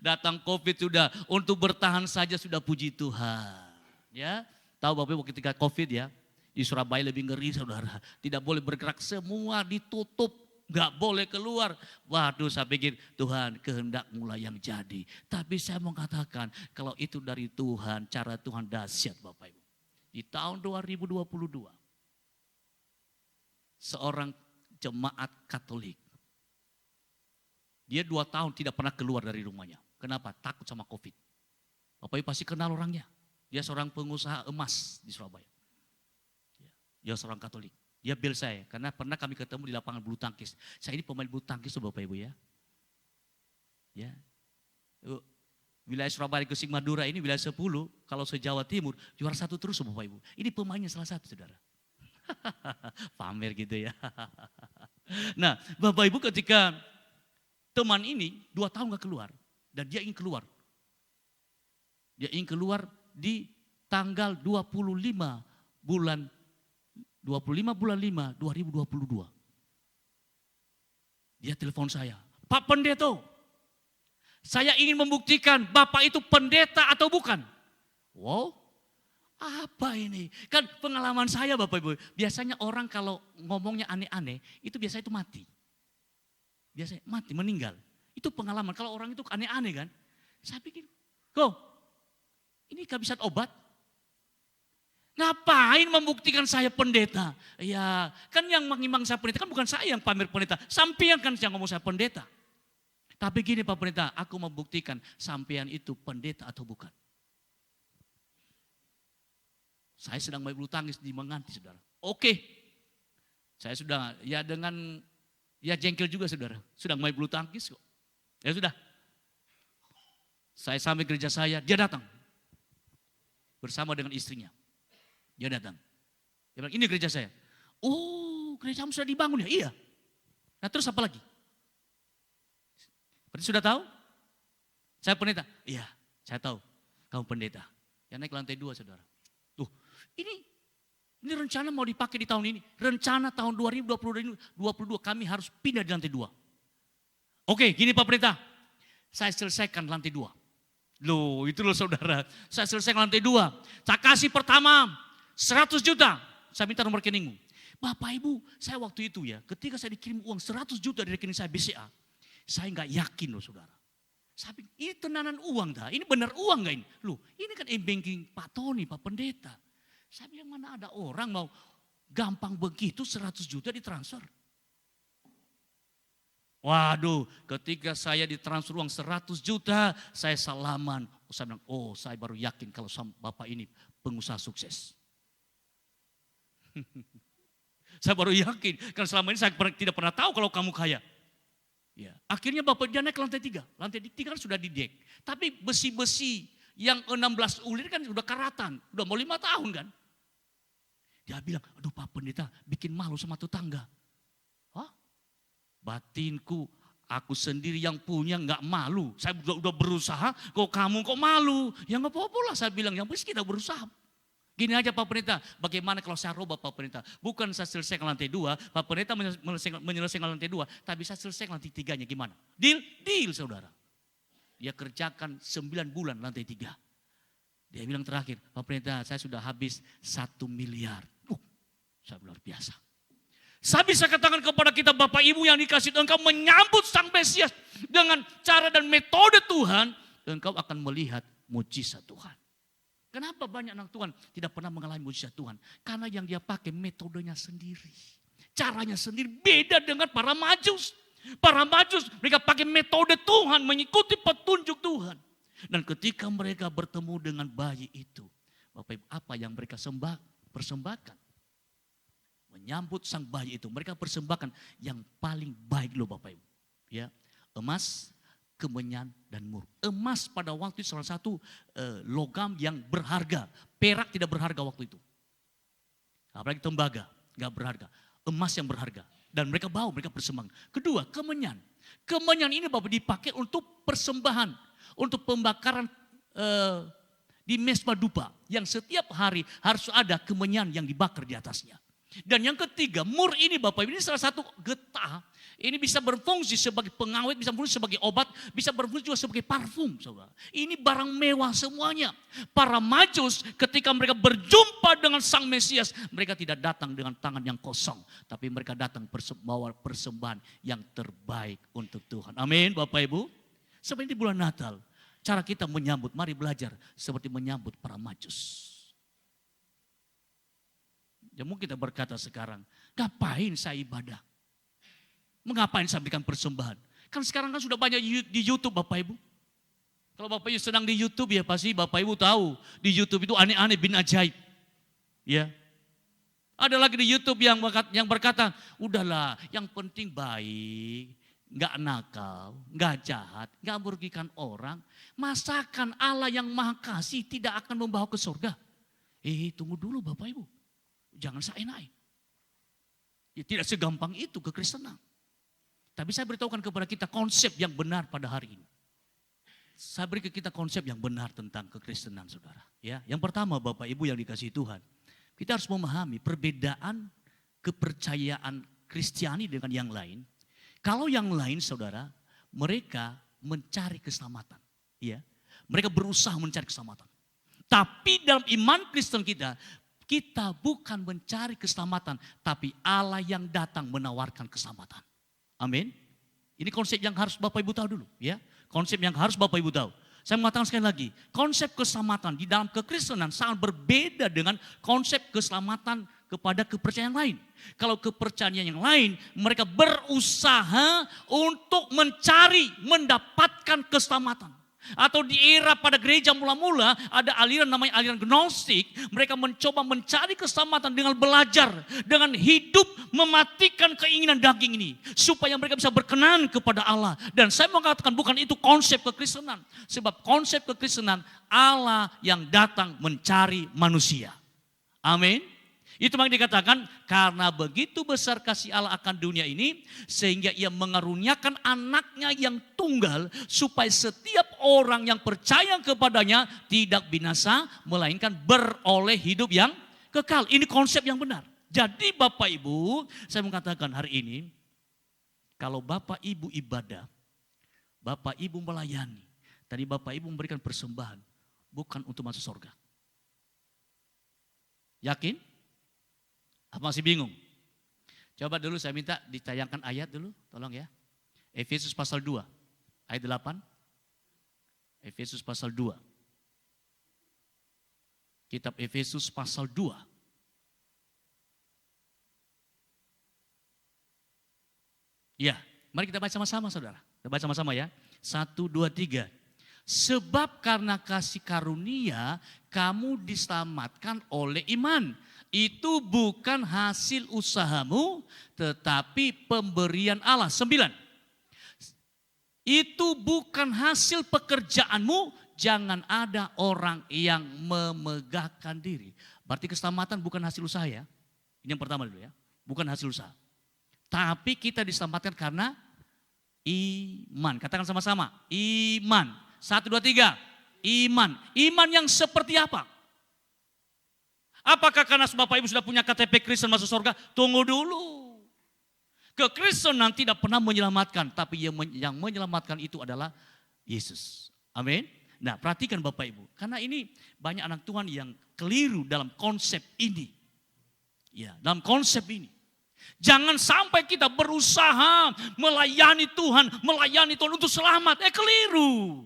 A: datang COVID sudah untuk bertahan saja sudah puji Tuhan. Ya, tahu Bapak Ibu ketika COVID ya di Surabaya lebih ngeri saudara. Tidak boleh bergerak, semua ditutup. Gak boleh keluar. Waduh saya pikir Tuhan kehendak mulai yang jadi. Tapi saya mau katakan kalau itu dari Tuhan, cara Tuhan dahsyat Bapak Ibu. Di tahun 2022 seorang jemaat Katolik. Dia 2 tahun tidak pernah keluar dari rumahnya. Kenapa? Takut sama COVID. Bapak Ibu pasti kenal orangnya. Dia seorang pengusaha emas di Surabaya. Dia seorang Katolik. Dia bel saya, karena pernah kami ketemu di lapangan bulu tangkis. Saya ini pemain bulu tangkis tuh Bapak Ibu ya. Ya. Wilayah Surabaya Gresik Madura ini wilayah 10, kalau se-Jawa Timur juara 1 terus Bapak Ibu. Ini pemainnya salah satu saudara. Pamer gitu ya. Nah Bapak Ibu ketika teman ini 2 tahun gak keluar. Dan dia ingin keluar. Dia ingin keluar di tanggal 25 bulan 5 2022. Dia telepon saya, Pak Pendeta, saya ingin membuktikan Bapak itu pendeta atau bukan. Wow, apa ini? Kan pengalaman saya Bapak Ibu, biasanya orang kalau ngomongnya aneh-aneh, itu biasanya itu mati. Biasanya mati, meninggal. Itu pengalaman, kalau orang itu aneh-aneh kan. Saya pikir, kok ini kehabisan obat? Ngapain membuktikan saya pendeta? Ya kan yang mengimang saya pendeta kan bukan saya yang pamer pendeta. Sampean kan yang ngomong saya pendeta. Tapi gini Pak Pendeta, aku membuktikan sampean itu pendeta atau bukan. Saya sedang main bulu tangkis di menganti saudara. Oke, saya sudah ya dengan ya jengkel juga saudara. Sudah main bulu tangkis kok. Ya sudah. Saya sampai gereja saya, dia datang. Bersama dengan istrinya. Dia datang. Dia bilang, ini gereja saya. Oh, gerejamu sudah dibangun ya? Iya. Nah terus apa lagi? Berarti sudah tahu? Saya pendeta. Iya, saya tahu. Kamu pendeta. Yang naik lantai 2 saudara. Tuh, ini Ini rencana mau dipakai di tahun ini. Rencana tahun 2022 kami harus pindah di lantai 2. Oke, gini Pak Pendeta. Saya selesaikan lantai 2. Loh, itu loh saudara. Saya selesaikan lantai 2. Saya kasih pertama 100 juta. Saya minta nomor rekeningmu. Bapak Ibu, saya waktu itu ya, ketika saya dikirim uang 100 juta dari rekening saya BCA. Saya nggak yakin loh saudara. Saya pikir, ini tenanan uang dah. Ini benar uang gak ini? Loh, ini kan e-banking Pak Tony, Pak Pendeta. Saya bilang mana ada orang mau gampang begitu 100 juta ditransfer. Waduh, ketika saya ditransfer uang 100 juta, saya salaman. Saya bilang, oh saya baru yakin kalau Bapak ini pengusaha sukses. Saya baru yakin, karena selama ini saya tidak pernah tahu kalau kamu kaya. Ya, akhirnya Bapak dia naik ke lantai 3. Lantai 3 kan sudah didek. Tapi besi-besi yang 16 ulir kan sudah karatan. Udah mau 5 tahun kan. Dia bilang, aduh Pak Pendeta bikin malu sama tetangga. Hah? Batinku, aku sendiri yang punya gak malu. Saya udah berusaha, kok kamu kok malu? Ya gak apa-apa lah saya bilang, yang penting kita berusaha. Gini aja Pak Pendeta, bagaimana kalau saya robah Pak Pendeta? Bukan saya selesaikan lantai 2, Pak Pendeta menyelesaikan lantai 2, tapi saya selesaikan lantai 3-nya gimana? Deal? Deal saudara. Dia kerjakan 9 bulan lantai 3. Dia bilang terakhir, Pak Pendeta saya sudah habis 1 miliar. Saya luar biasa. Saya bisa katakan kepada kita Bapak Ibu yang dikasih Tuhan, engkau menyambut Sang Mesias dengan cara dan metode Tuhan, engkau akan melihat mujizat Tuhan. Kenapa banyak anak Tuhan tidak pernah mengalami mujizat Tuhan? Karena yang dia pakai metodenya sendiri. Caranya sendiri beda dengan para majus. Para majus mereka pakai metode Tuhan, mengikuti petunjuk Tuhan. Dan ketika mereka bertemu dengan bayi itu, Bapak Ibu, apa yang mereka persembahkan? Menyambut sang bayi itu, mereka persembahkan yang paling baik loh Bapak Ibu. Ya, emas, kemenyan, dan mur. Emas pada waktu itu salah satu logam yang berharga. Perak tidak berharga waktu itu. Apalagi tembaga, gak berharga. Emas yang berharga. Dan mereka bawa, mereka persembahkan. Kedua, kemenyan. Kemenyan ini Bapak dipakai untuk persembahan. Untuk pembakaran di mesbah dupa. Yang setiap hari harus ada kemenyan yang dibakar di atasnya. Dan yang ketiga, mur ini Bapak ini salah satu getah. Ini bisa berfungsi sebagai pengawet, bisa berfungsi sebagai obat, bisa berfungsi juga sebagai parfum. Saudara. Ini barang mewah semuanya. Para majus ketika mereka berjumpa dengan Sang Mesias, mereka tidak datang dengan tangan yang kosong. Tapi mereka datang bawa persembahan yang terbaik untuk Tuhan. Amin Bapak Ibu. Seperti di bulan Natal, cara kita menyambut, mari belajar seperti menyambut para majus. Ya mungkin kita berkata sekarang, ngapain saya ibadah? Mengapain saya berikan persembahan? Kan sekarang kan sudah banyak di YouTube Bapak Ibu. Kalau Bapak Ibu sedang di YouTube ya pasti Bapak Ibu tahu. Di YouTube itu aneh-aneh bin ajaib. Ya. Ada lagi di YouTube yang berkata, udahlah yang penting baik, gak nakal, gak jahat, gak merugikan orang. Masakan Allah yang maha kasih tidak akan membawa ke surga. Tunggu dulu Bapak Ibu. Jangan seenak. Ya, tidak segampang itu kekristenan. Tapi saya beritahukan kepada kita konsep yang benar pada hari ini. Saya beri ke kita konsep yang benar tentang kekristenan saudara. Ya, yang pertama Bapak Ibu yang dikasihi Tuhan. Kita harus memahami perbedaan kepercayaan Kristiani dengan yang lain. Kalau yang lain saudara, mereka mencari keselamatan. Ya, mereka berusaha mencari keselamatan. Tapi dalam iman Kristen kita bukan mencari keselamatan, tapi Allah yang datang menawarkan keselamatan. Amin. Ini konsep yang harus Bapak Ibu tahu dulu. Ya, konsep yang harus Bapak Ibu tahu. Saya mengatakan sekali lagi, konsep keselamatan di dalam kekristenan sangat berbeda dengan konsep keselamatan kepada kepercayaan lain. Kalau kepercayaan yang lain, mereka berusaha untuk mendapatkan keselamatan. Atau di era pada gereja mula-mula ada aliran namanya aliran gnostik. Mereka mencoba mencari keselamatan dengan belajar. Dengan hidup mematikan keinginan daging ini. Supaya mereka bisa berkenan kepada Allah. Dan saya mengatakan bukan itu konsep kekristenan. Sebab konsep kekristenan Allah yang datang mencari manusia. Amin. Itu makanya dikatakan karena begitu besar kasih Allah akan dunia ini sehingga ia mengaruniakan anaknya yang tunggal supaya setiap orang yang percaya kepadanya tidak binasa melainkan beroleh hidup yang Kekal, ini konsep yang benar. Jadi Bapak Ibu, saya mengatakan hari ini, kalau Bapak Ibu ibadah, Bapak Ibu melayani, tadi Bapak Ibu memberikan persembahan, bukan untuk masuk surga. Yakin? Apa masih bingung? Coba dulu saya minta ditayangkan ayat dulu, tolong ya. Efesus pasal 2, ayat 8. Efesus pasal 2. Kitab Efesus pasal 2. Ya, mari kita baca sama-sama saudara. Kita baca sama-sama ya. 1, 2, 3. Sebab karena kasih karunia kamu diselamatkan oleh iman. Itu bukan hasil usahamu tetapi pemberian Allah. 9. Itu bukan hasil pekerjaanmu, jangan ada orang yang memegahkan diri. Berarti keselamatan bukan hasil usaha ya. Ini yang pertama dulu ya, bukan hasil usaha. Tapi kita diselamatkan karena iman. Katakan sama-sama, iman. 1, 2, 3, iman. Iman yang seperti apa? Apakah karena Bapak Ibu sudah punya KTP Kristen masuk surga? Tunggu dulu. Kekristenan tidak pernah menyelamatkan, tapi yang menyelamatkan itu adalah Yesus. Amin. Nah, perhatikan Bapak Ibu, karena ini banyak anak Tuhan yang keliru dalam konsep ini. Ya, dalam konsep ini. Jangan sampai kita berusaha melayani Tuhan untuk selamat. Keliru.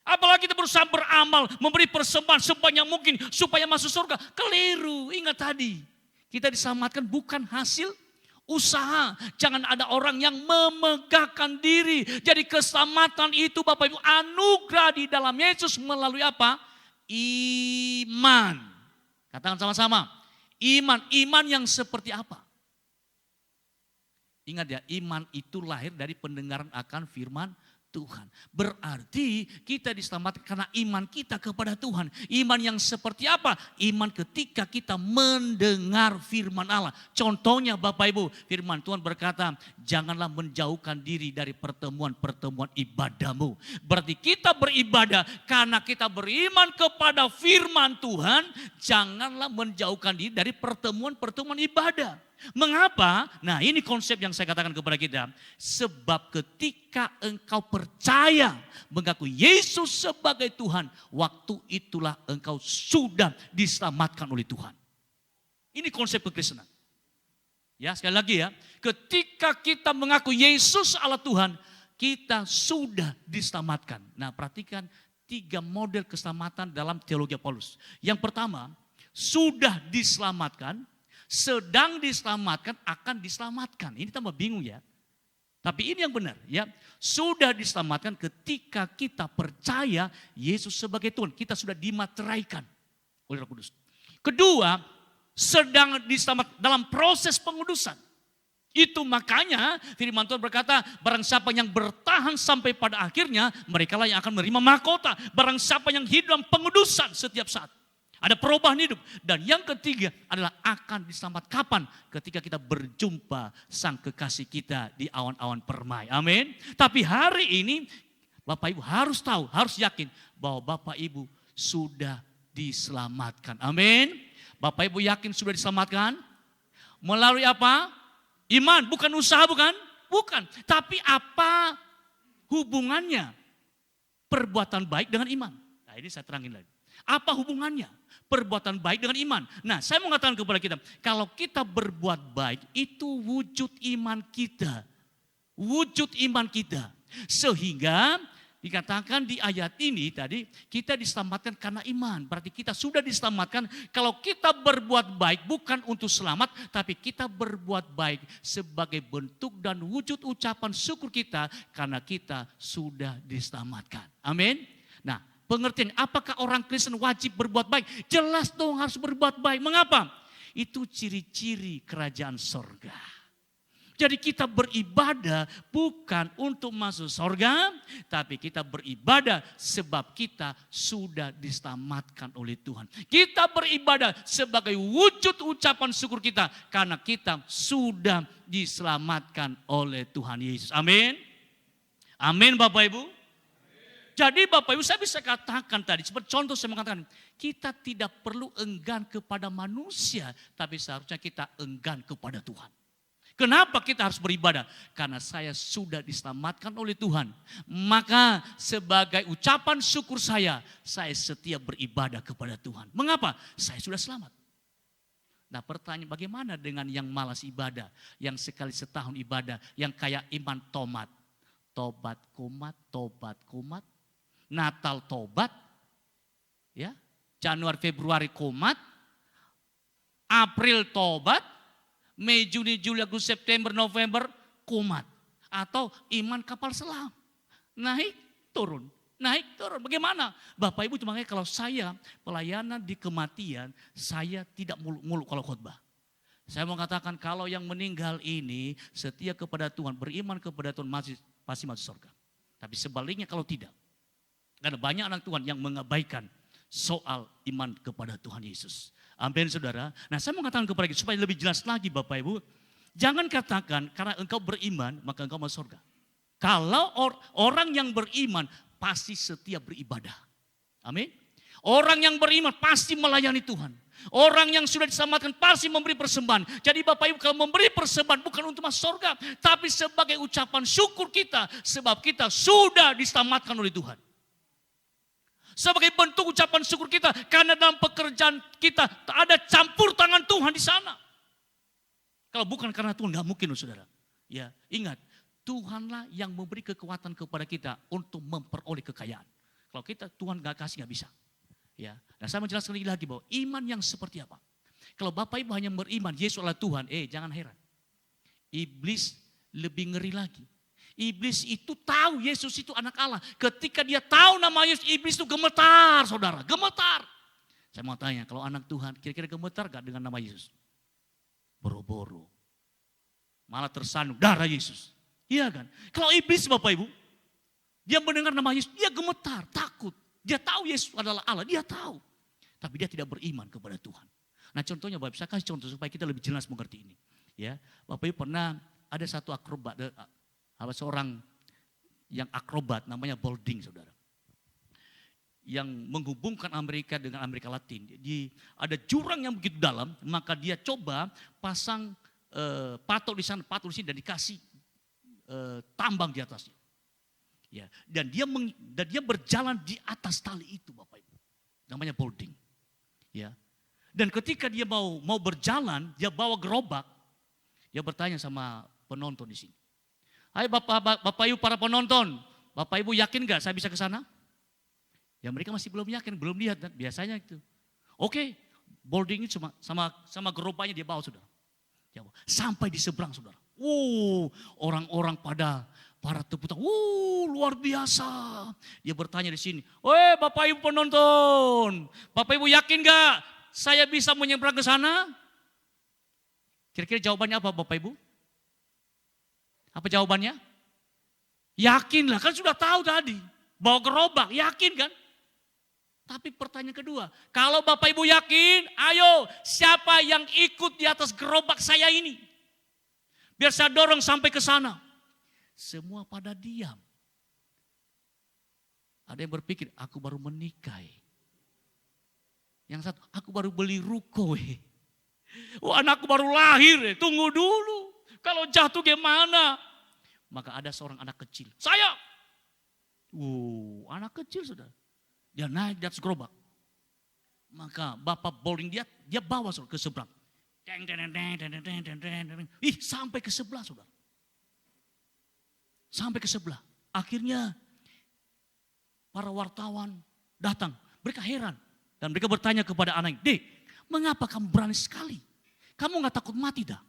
A: Apalagi kita berusaha beramal, memberi persembahan sebanyak mungkin supaya masuk surga. Keliru, ingat tadi. Kita diselamatkan bukan hasil usaha. Jangan ada orang yang memegahkan diri. Jadi keselamatan itu Bapak Ibu anugerah di dalam Yesus melalui apa? Iman. Katakan sama-sama. Iman yang seperti apa? Ingat ya, iman itu lahir dari pendengaran akan firman Tuhan. Berarti kita diselamatkan karena iman kita kepada Tuhan. Iman yang seperti apa? Iman ketika kita mendengar firman Allah. Contohnya Bapak Ibu, firman Tuhan berkata, janganlah menjauhkan diri dari pertemuan-pertemuan ibadahmu. Berarti kita beribadah karena kita beriman kepada firman Tuhan. Janganlah menjauhkan diri dari pertemuan-pertemuan ibadah. Mengapa? Nah, ini konsep yang saya katakan kepada kita. Sebab ketika engkau percaya mengaku Yesus sebagai Tuhan, waktu itulah engkau sudah diselamatkan oleh Tuhan. Ini konsep kekristenan. Ya, sekali lagi ya. Ketika kita mengaku Yesus Allah Tuhan, kita sudah diselamatkan. Nah, perhatikan 3 model keselamatan dalam teologi Paulus. Yang pertama, sudah diselamatkan. Sedang diselamatkan, akan diselamatkan. Ini tambah bingung ya. Tapi ini yang benar ya. Sudah diselamatkan ketika kita percaya Yesus sebagai Tuhan. Kita sudah dimateraikan oleh Roh Kudus. Kedua, sedang diselamatkan dalam proses pengudusan. Itu makanya firman Tuhan berkata, barang siapa yang bertahan sampai pada akhirnya, merekalah yang akan menerima mahkota. Barang siapa yang hidup dalam pengudusan setiap saat. Ada perubahan hidup. Dan yang ketiga adalah akan diselamat kapan? Ketika kita berjumpa sang kekasih kita di awan-awan permai. Amin. Tapi hari ini Bapak Ibu harus tahu, harus yakin bahwa Bapak Ibu sudah diselamatkan. Amin. Bapak Ibu yakin sudah diselamatkan? Melalui apa? Iman, bukan usaha, bukan? Bukan. Tapi apa hubungannya perbuatan baik dengan iman? Nah, ini saya terangin lagi. Apa hubungannya perbuatan baik dengan iman? Nah, saya mau mengatakan kepada kita, kalau kita berbuat baik itu wujud iman kita. Wujud iman kita. Sehingga dikatakan di ayat ini tadi, kita diselamatkan karena iman. Berarti kita sudah diselamatkan kalau kita berbuat baik bukan untuk selamat, tapi kita berbuat baik sebagai bentuk dan wujud ucapan syukur kita karena kita sudah diselamatkan. Amin. Nah, pengertian, apakah orang Kristen wajib berbuat baik? Jelas dong harus berbuat baik. Mengapa? Itu ciri-ciri kerajaan sorga. Jadi kita beribadah bukan untuk masuk sorga, tapi kita beribadah sebab kita sudah diselamatkan oleh Tuhan. Kita beribadah sebagai wujud ucapan syukur kita karena kita sudah diselamatkan oleh Tuhan Yesus. Amin. Amin Bapak Ibu. Jadi Bapak Ibu saya bisa katakan tadi, seperti contoh saya mengatakan, kita tidak perlu enggan kepada manusia, tapi seharusnya kita enggan kepada Tuhan. Kenapa kita harus beribadah? Karena saya sudah diselamatkan oleh Tuhan. Maka sebagai ucapan syukur saya setia beribadah kepada Tuhan. Mengapa? Saya sudah selamat. Nah pertanyaan, bagaimana dengan yang malas ibadah, yang sekali setahun ibadah, yang kayak iman tomat. Tobat kumat, Natal tobat, ya, Januari Februari kumat, April tobat, Mei Juni Juli Agustus September November kumat, atau iman kapal selam, naik turun. Bagaimana? Bapak Ibu makanya kalau saya pelayanan di kematian, saya tidak muluk-muluk kalau khotbah. Saya mau katakan kalau yang meninggal ini setia kepada Tuhan, beriman kepada Tuhan pasti masuk surga. Tapi sebaliknya kalau tidak, karena banyak anak Tuhan yang mengabaikan soal iman kepada Tuhan Yesus. Amin saudara. Nah saya mau katakan kepada kita supaya lebih jelas lagi Bapak Ibu. Jangan katakan karena engkau beriman maka engkau masuk surga. Kalau orang yang beriman pasti setia beribadah. Amin. Orang yang beriman pasti melayani Tuhan. Orang yang sudah diselamatkan pasti memberi persembahan. Jadi Bapak Ibu kalau memberi persembahan bukan untuk masuk surga. Tapi sebagai ucapan syukur kita. Sebab kita sudah diselamatkan oleh Tuhan. Sebagai bentuk ucapan syukur kita. Karena dalam pekerjaan kita ada campur tangan Tuhan di sana. Kalau bukan karena Tuhan gak mungkin saudara. Ya, ingat. Tuhanlah yang memberi kekuatan kepada kita untuk memperoleh kekayaan. Kalau kita Tuhan gak kasih gak bisa. Ya, nah saya menjelaskan lagi bahwa iman yang seperti apa. Kalau Bapak Ibu hanya beriman Yesus adalah Tuhan, jangan heran. Iblis lebih ngeri lagi. Iblis itu tahu Yesus itu anak Allah. Ketika dia tahu nama Yesus, iblis itu gemetar saudara, gemetar. Saya mau tanya, kalau anak Tuhan kira-kira gemetar gak dengan nama Yesus? Boro-boro. Malah tersandung darah Yesus. Iya kan? Kalau iblis Bapak Ibu, dia mendengar nama Yesus, dia gemetar, takut. Dia tahu Yesus adalah Allah, dia tahu. Tapi dia tidak beriman kepada Tuhan. Nah contohnya Bapak Ibu, saya kasih contoh supaya kita lebih jelas mengerti ini. Ya, Bapak Ibu pernah ada satu akrobat, seorang yang akrobat namanya Bolding saudara. Yang menghubungkan Amerika dengan Amerika Latin. Ada jurang yang begitu dalam, maka dia coba pasang patok di sana, patok di sini dan dikasih tambang di atasnya. Ya, dan dia berjalan di atas tali itu Bapak Ibu. Namanya Bolding. Ya. Dan ketika dia mau berjalan, dia bawa gerobak. Dia bertanya sama penonton di sini. Hai Bapak Ibu para penonton, Bapak Ibu yakin gak saya bisa ke sana? Ya mereka masih belum yakin, belum lihat kan? Biasanya itu. Oke, Bolding itu sama gerobaknya dia bawa saudara. Sampai di seberang saudara. Orang-orang para tepuk tangan, luar biasa. Dia bertanya di sini, Bapak Ibu penonton, Bapak Ibu yakin gak saya bisa menyeberang ke sana? Kira-kira jawabannya apa Bapak Ibu? Apa jawabannya? Yakinlah, kan sudah tahu tadi. Bawa gerobak, yakin kan? Tapi pertanyaan kedua, kalau Bapak Ibu yakin, ayo siapa yang ikut di atas gerobak saya ini? Biar saya dorong sampai ke sana. Semua pada diam. Ada yang berpikir, aku baru menikah. Yang satu, aku baru beli ruko. Anakku baru lahir. Tunggu dulu. Kalau jatuh gimana? Maka ada seorang anak kecil. Saya. Anak kecil sudah. Dia naik di atas gerobak. Maka Bapak Bolding dia bawa ke seberang. Sampai ke sebelah saudara. Sampai ke sebelah. Akhirnya para wartawan datang. Mereka heran. Dan mereka bertanya kepada anak, Dek, mengapa kamu berani sekali? Kamu gak takut mati dah?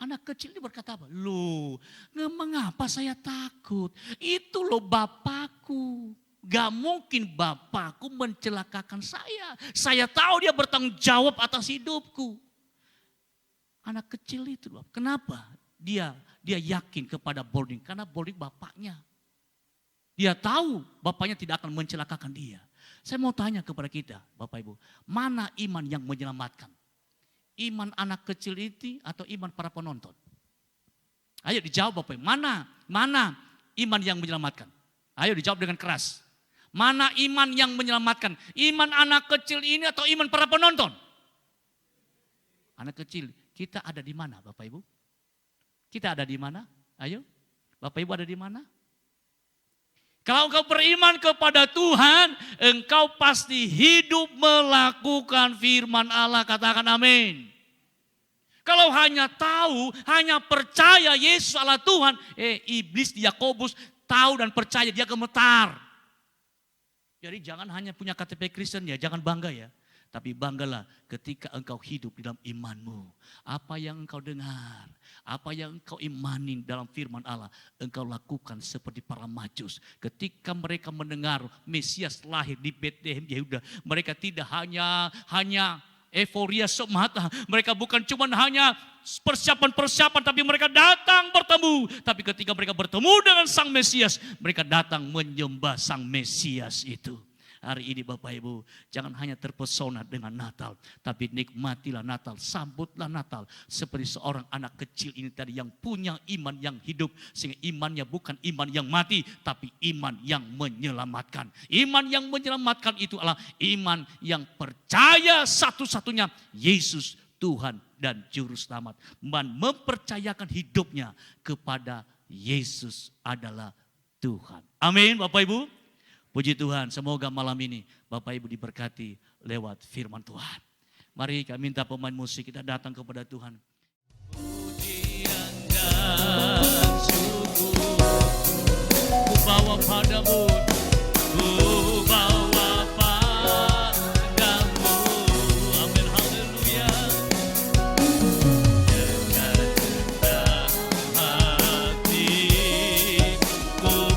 A: Anak kecil ini berkata apa? Loh, mengapa saya takut? Itu loh Bapakku. Gak mungkin Bapakku mencelakakan saya. Saya tahu dia bertanggung jawab atas hidupku. Anak kecil itu, kenapa? Dia yakin kepada Bolding karena Bolding bapaknya. Dia tahu bapaknya tidak akan mencelakakan dia. Saya mau tanya kepada kita, Bapak Ibu, mana iman yang menyelamatkan? Iman anak kecil itu atau iman para penonton? Ayo dijawab Bapak Ibu, mana iman yang menyelamatkan? Ayo dijawab dengan keras. Mana iman yang menyelamatkan? Iman anak kecil ini atau iman para penonton? Anak kecil, kita ada di mana Bapak Ibu? Kita ada di mana? Ayo, Bapak Ibu ada di mana? Kalau engkau beriman kepada Tuhan, engkau pasti hidup melakukan firman Allah. Katakan amin. Kalau hanya tahu, hanya percaya Yesus Allah Tuhan, iblis di Yakobus tahu dan percaya, dia gemetar. Jadi jangan hanya punya KTP Kristen ya, jangan bangga ya. Tapi banggalah ketika engkau hidup di dalam imanmu. Apa yang engkau dengar, apa yang engkau imanin dalam firman Allah, engkau lakukan seperti para majus. Ketika mereka mendengar Mesias lahir di Betlehem Yehuda, mereka tidak hanya euforia semata. Mereka bukan cuma hanya persiapan-persiapan, tapi mereka datang bertemu. Tapi ketika mereka bertemu dengan Sang Mesias, mereka datang menyembah Sang Mesias itu. Hari ini Bapak Ibu, jangan hanya terpesona dengan Natal, tapi nikmatilah Natal, sambutlah Natal. Seperti seorang anak kecil ini tadi yang punya iman yang hidup. Sehingga imannya bukan iman yang mati, tapi iman yang menyelamatkan. Iman yang menyelamatkan itu adalah iman yang percaya satu-satunya Yesus Tuhan dan Juru Selamat. Dan mempercayakan hidupnya kepada Yesus adalah Tuhan. Amin Bapak Ibu. Puji Tuhan, semoga malam ini Bapak Ibu diberkati lewat firman Tuhan. Mari kami minta pemain musik, kita datang kepada Tuhan. Pujian dan syukur ku bawa padamu, ku bawa padamu. Amin, haleluya. Dengan rendah hati ku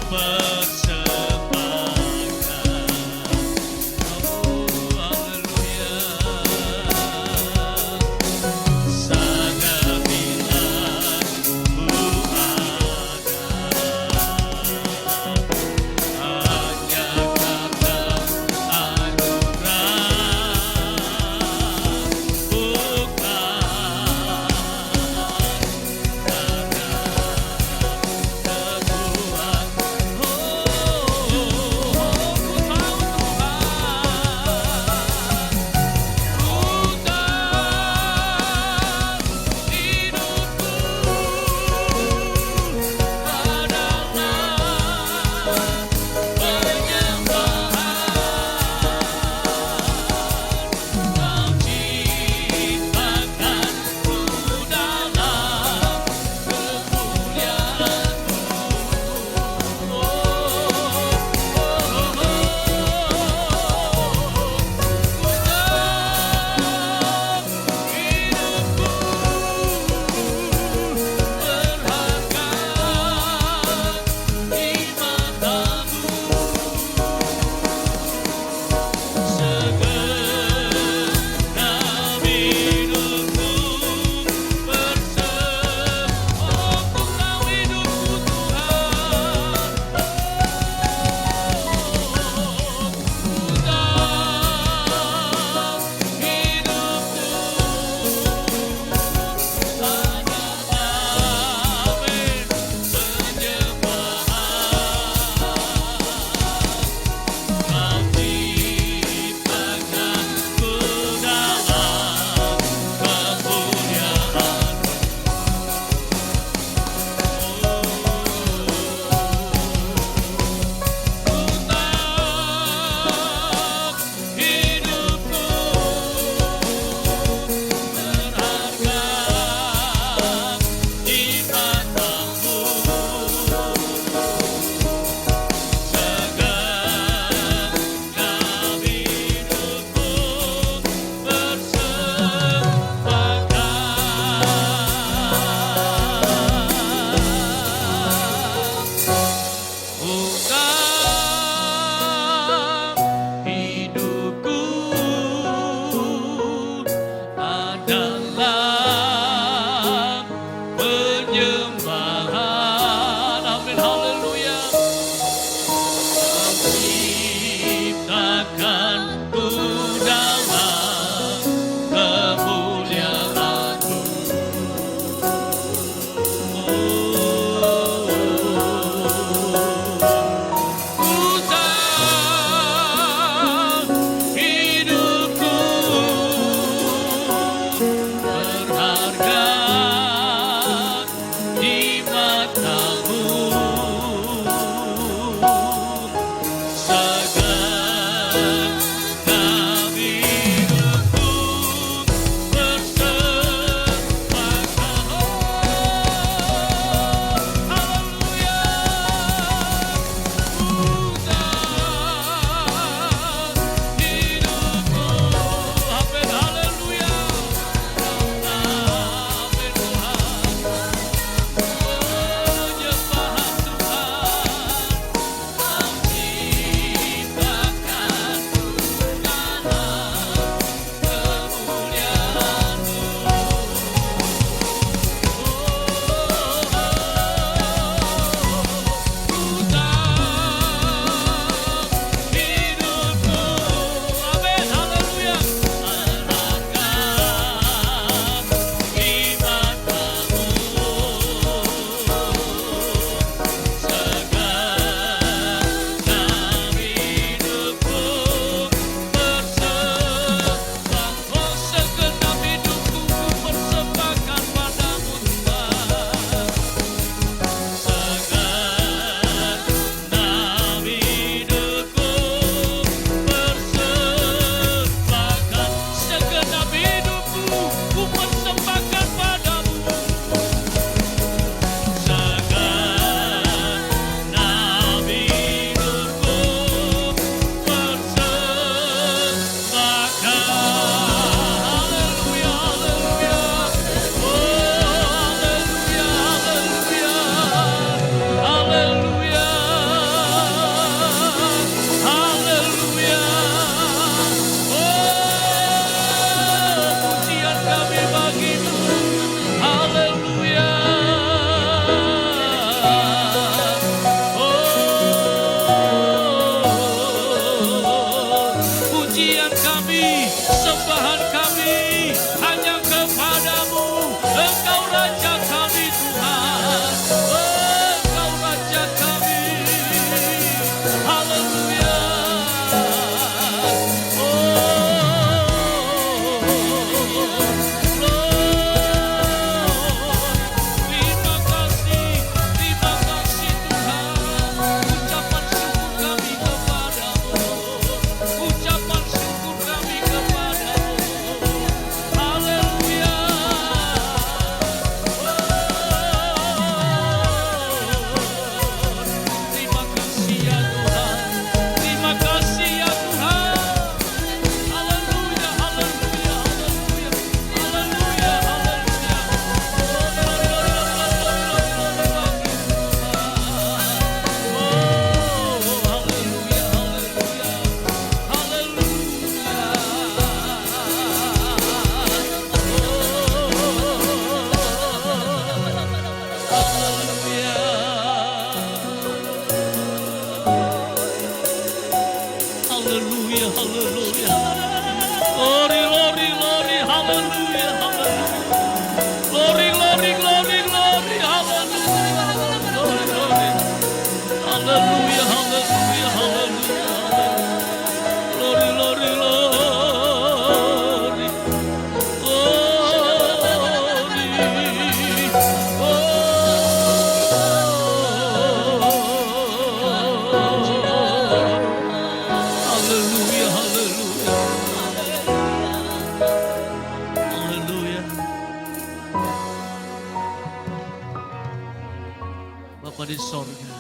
A: Bapa di sorga,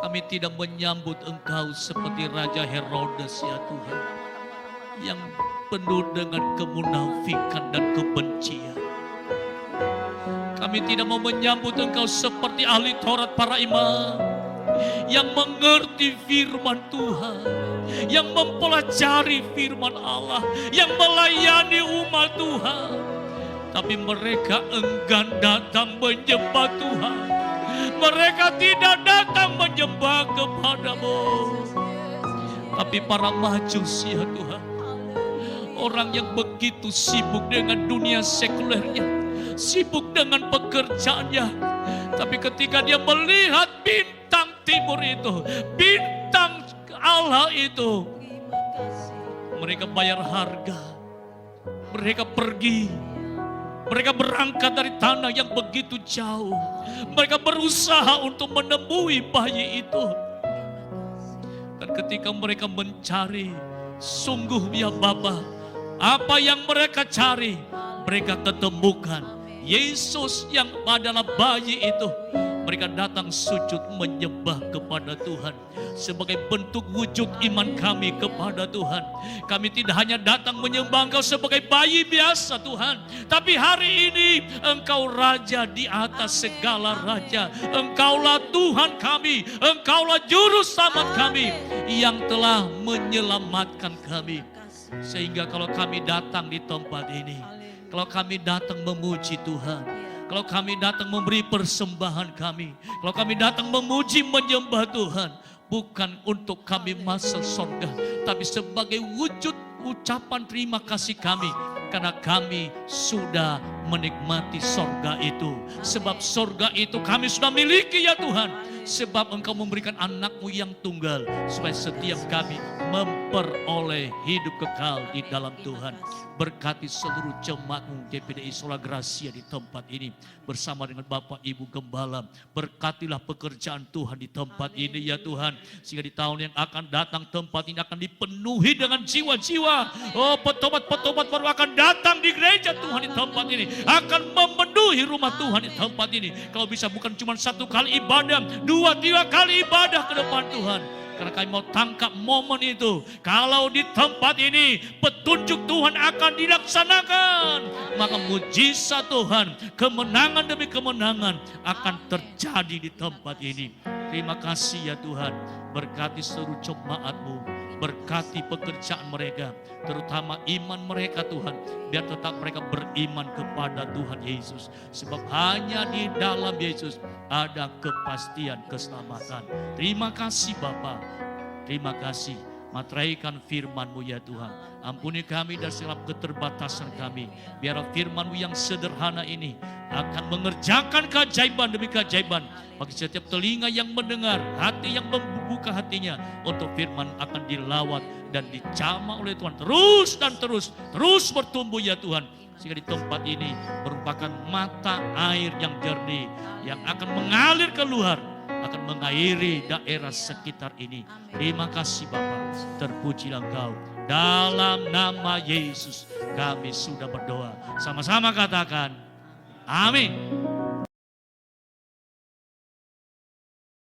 A: kami tidak menyambut Engkau seperti Raja Herodes ya Tuhan, yang penuh dengan kemunafikan dan kebencian. Kami tidak mau menyambut Engkau seperti ahli Taurat para imam, yang mengerti firman Tuhan, yang mempelajari firman Allah, yang melayani umat Tuhan. Tapi mereka enggan datang menyembah Tuhan. Mereka tidak datang menyembah kepada-Mu. Tapi para majusi ya Tuhan, orang yang begitu sibuk dengan dunia sekulernya, sibuk dengan pekerjaannya. Tapi ketika dia melihat bintang timur itu, bintang Allah itu, mereka bayar harga. Mereka pergi. Mereka berangkat dari tanah yang begitu jauh. Mereka berusaha untuk menemui bayi itu. Dan ketika mereka mencari, sungguh ya Bapa, apa yang mereka cari, mereka ketemukan. Yesus yang adalah bayi itu. Mereka datang sujud menyembah kepada Tuhan. Sebagai bentuk wujud iman kami kepada Tuhan. Kami tidak hanya datang menyembah Engkau sebagai bayi biasa Tuhan. Tapi hari ini Engkau Raja di atas segala raja. Engkaulah Tuhan kami. Engkaulah Juru Selamat kami. Yang telah menyelamatkan kami. Sehingga kalau kami datang di tempat ini, kalau kami datang memuji Tuhan, kalau kami datang memberi persembahan kami, kalau kami datang memuji menyembah Tuhan, bukan untuk kami masuk surga, tapi sebagai wujud ucapan terima kasih kami, karena kami sudah menikmati surga itu. Sebab surga itu kami sudah miliki ya Tuhan. Sebab Engkau memberikan anak-Mu yang tunggal, supaya setiap kami memperoleh hidup kekal di dalam Tuhan. Berkati seluruh jemaat-Mu GPDI Sola Gracia di tempat ini, bersama dengan Bapak Ibu Gembala. Berkatilah pekerjaan Tuhan di tempat ini ya Tuhan. Sehingga di tahun yang akan datang tempat ini akan dipenuhi dengan jiwa-jiwa. Oh, petobat-petobat baru akan datang di gereja Tuhan di tempat ini. Akan memenuhi rumah Tuhan di tempat ini. Kalau bisa bukan cuma satu kali ibadah, 2-3 kali ibadah ke depan Tuhan. Karena kami mau tangkap momen itu. Kalau di tempat ini petunjuk Tuhan akan dilaksanakan, maka mujizat Tuhan, kemenangan demi kemenangan akan terjadi di tempat ini. Terima kasih ya Tuhan. Berkati seluruh jemaat-Mu. Berkati pekerjaan mereka, terutama iman mereka Tuhan. Biar tetap mereka beriman kepada Tuhan Yesus. Sebab hanya di dalam Yesus ada kepastian keselamatan. Terima kasih Bapa. Terima kasih. Materaikan firman-Mu ya Tuhan. Ampuni kami dari segala keterbatasan kami. Biar firman-Mu yang sederhana ini akan mengerjakan keajaiban demi keajaiban bagi setiap telinga yang mendengar, hati yang membuka hatinya untuk firman akan dilawat dan dicama oleh Tuhan terus dan terus bertumbuh ya Tuhan. Sehingga di tempat ini merupakan mata air yang jernih yang akan mengalir keluar, akan mengairi daerah sekitar ini. Terima kasih Bapa, terpujilah Engkau. Dalam nama Yesus kami sudah berdoa. Sama-sama katakan amin.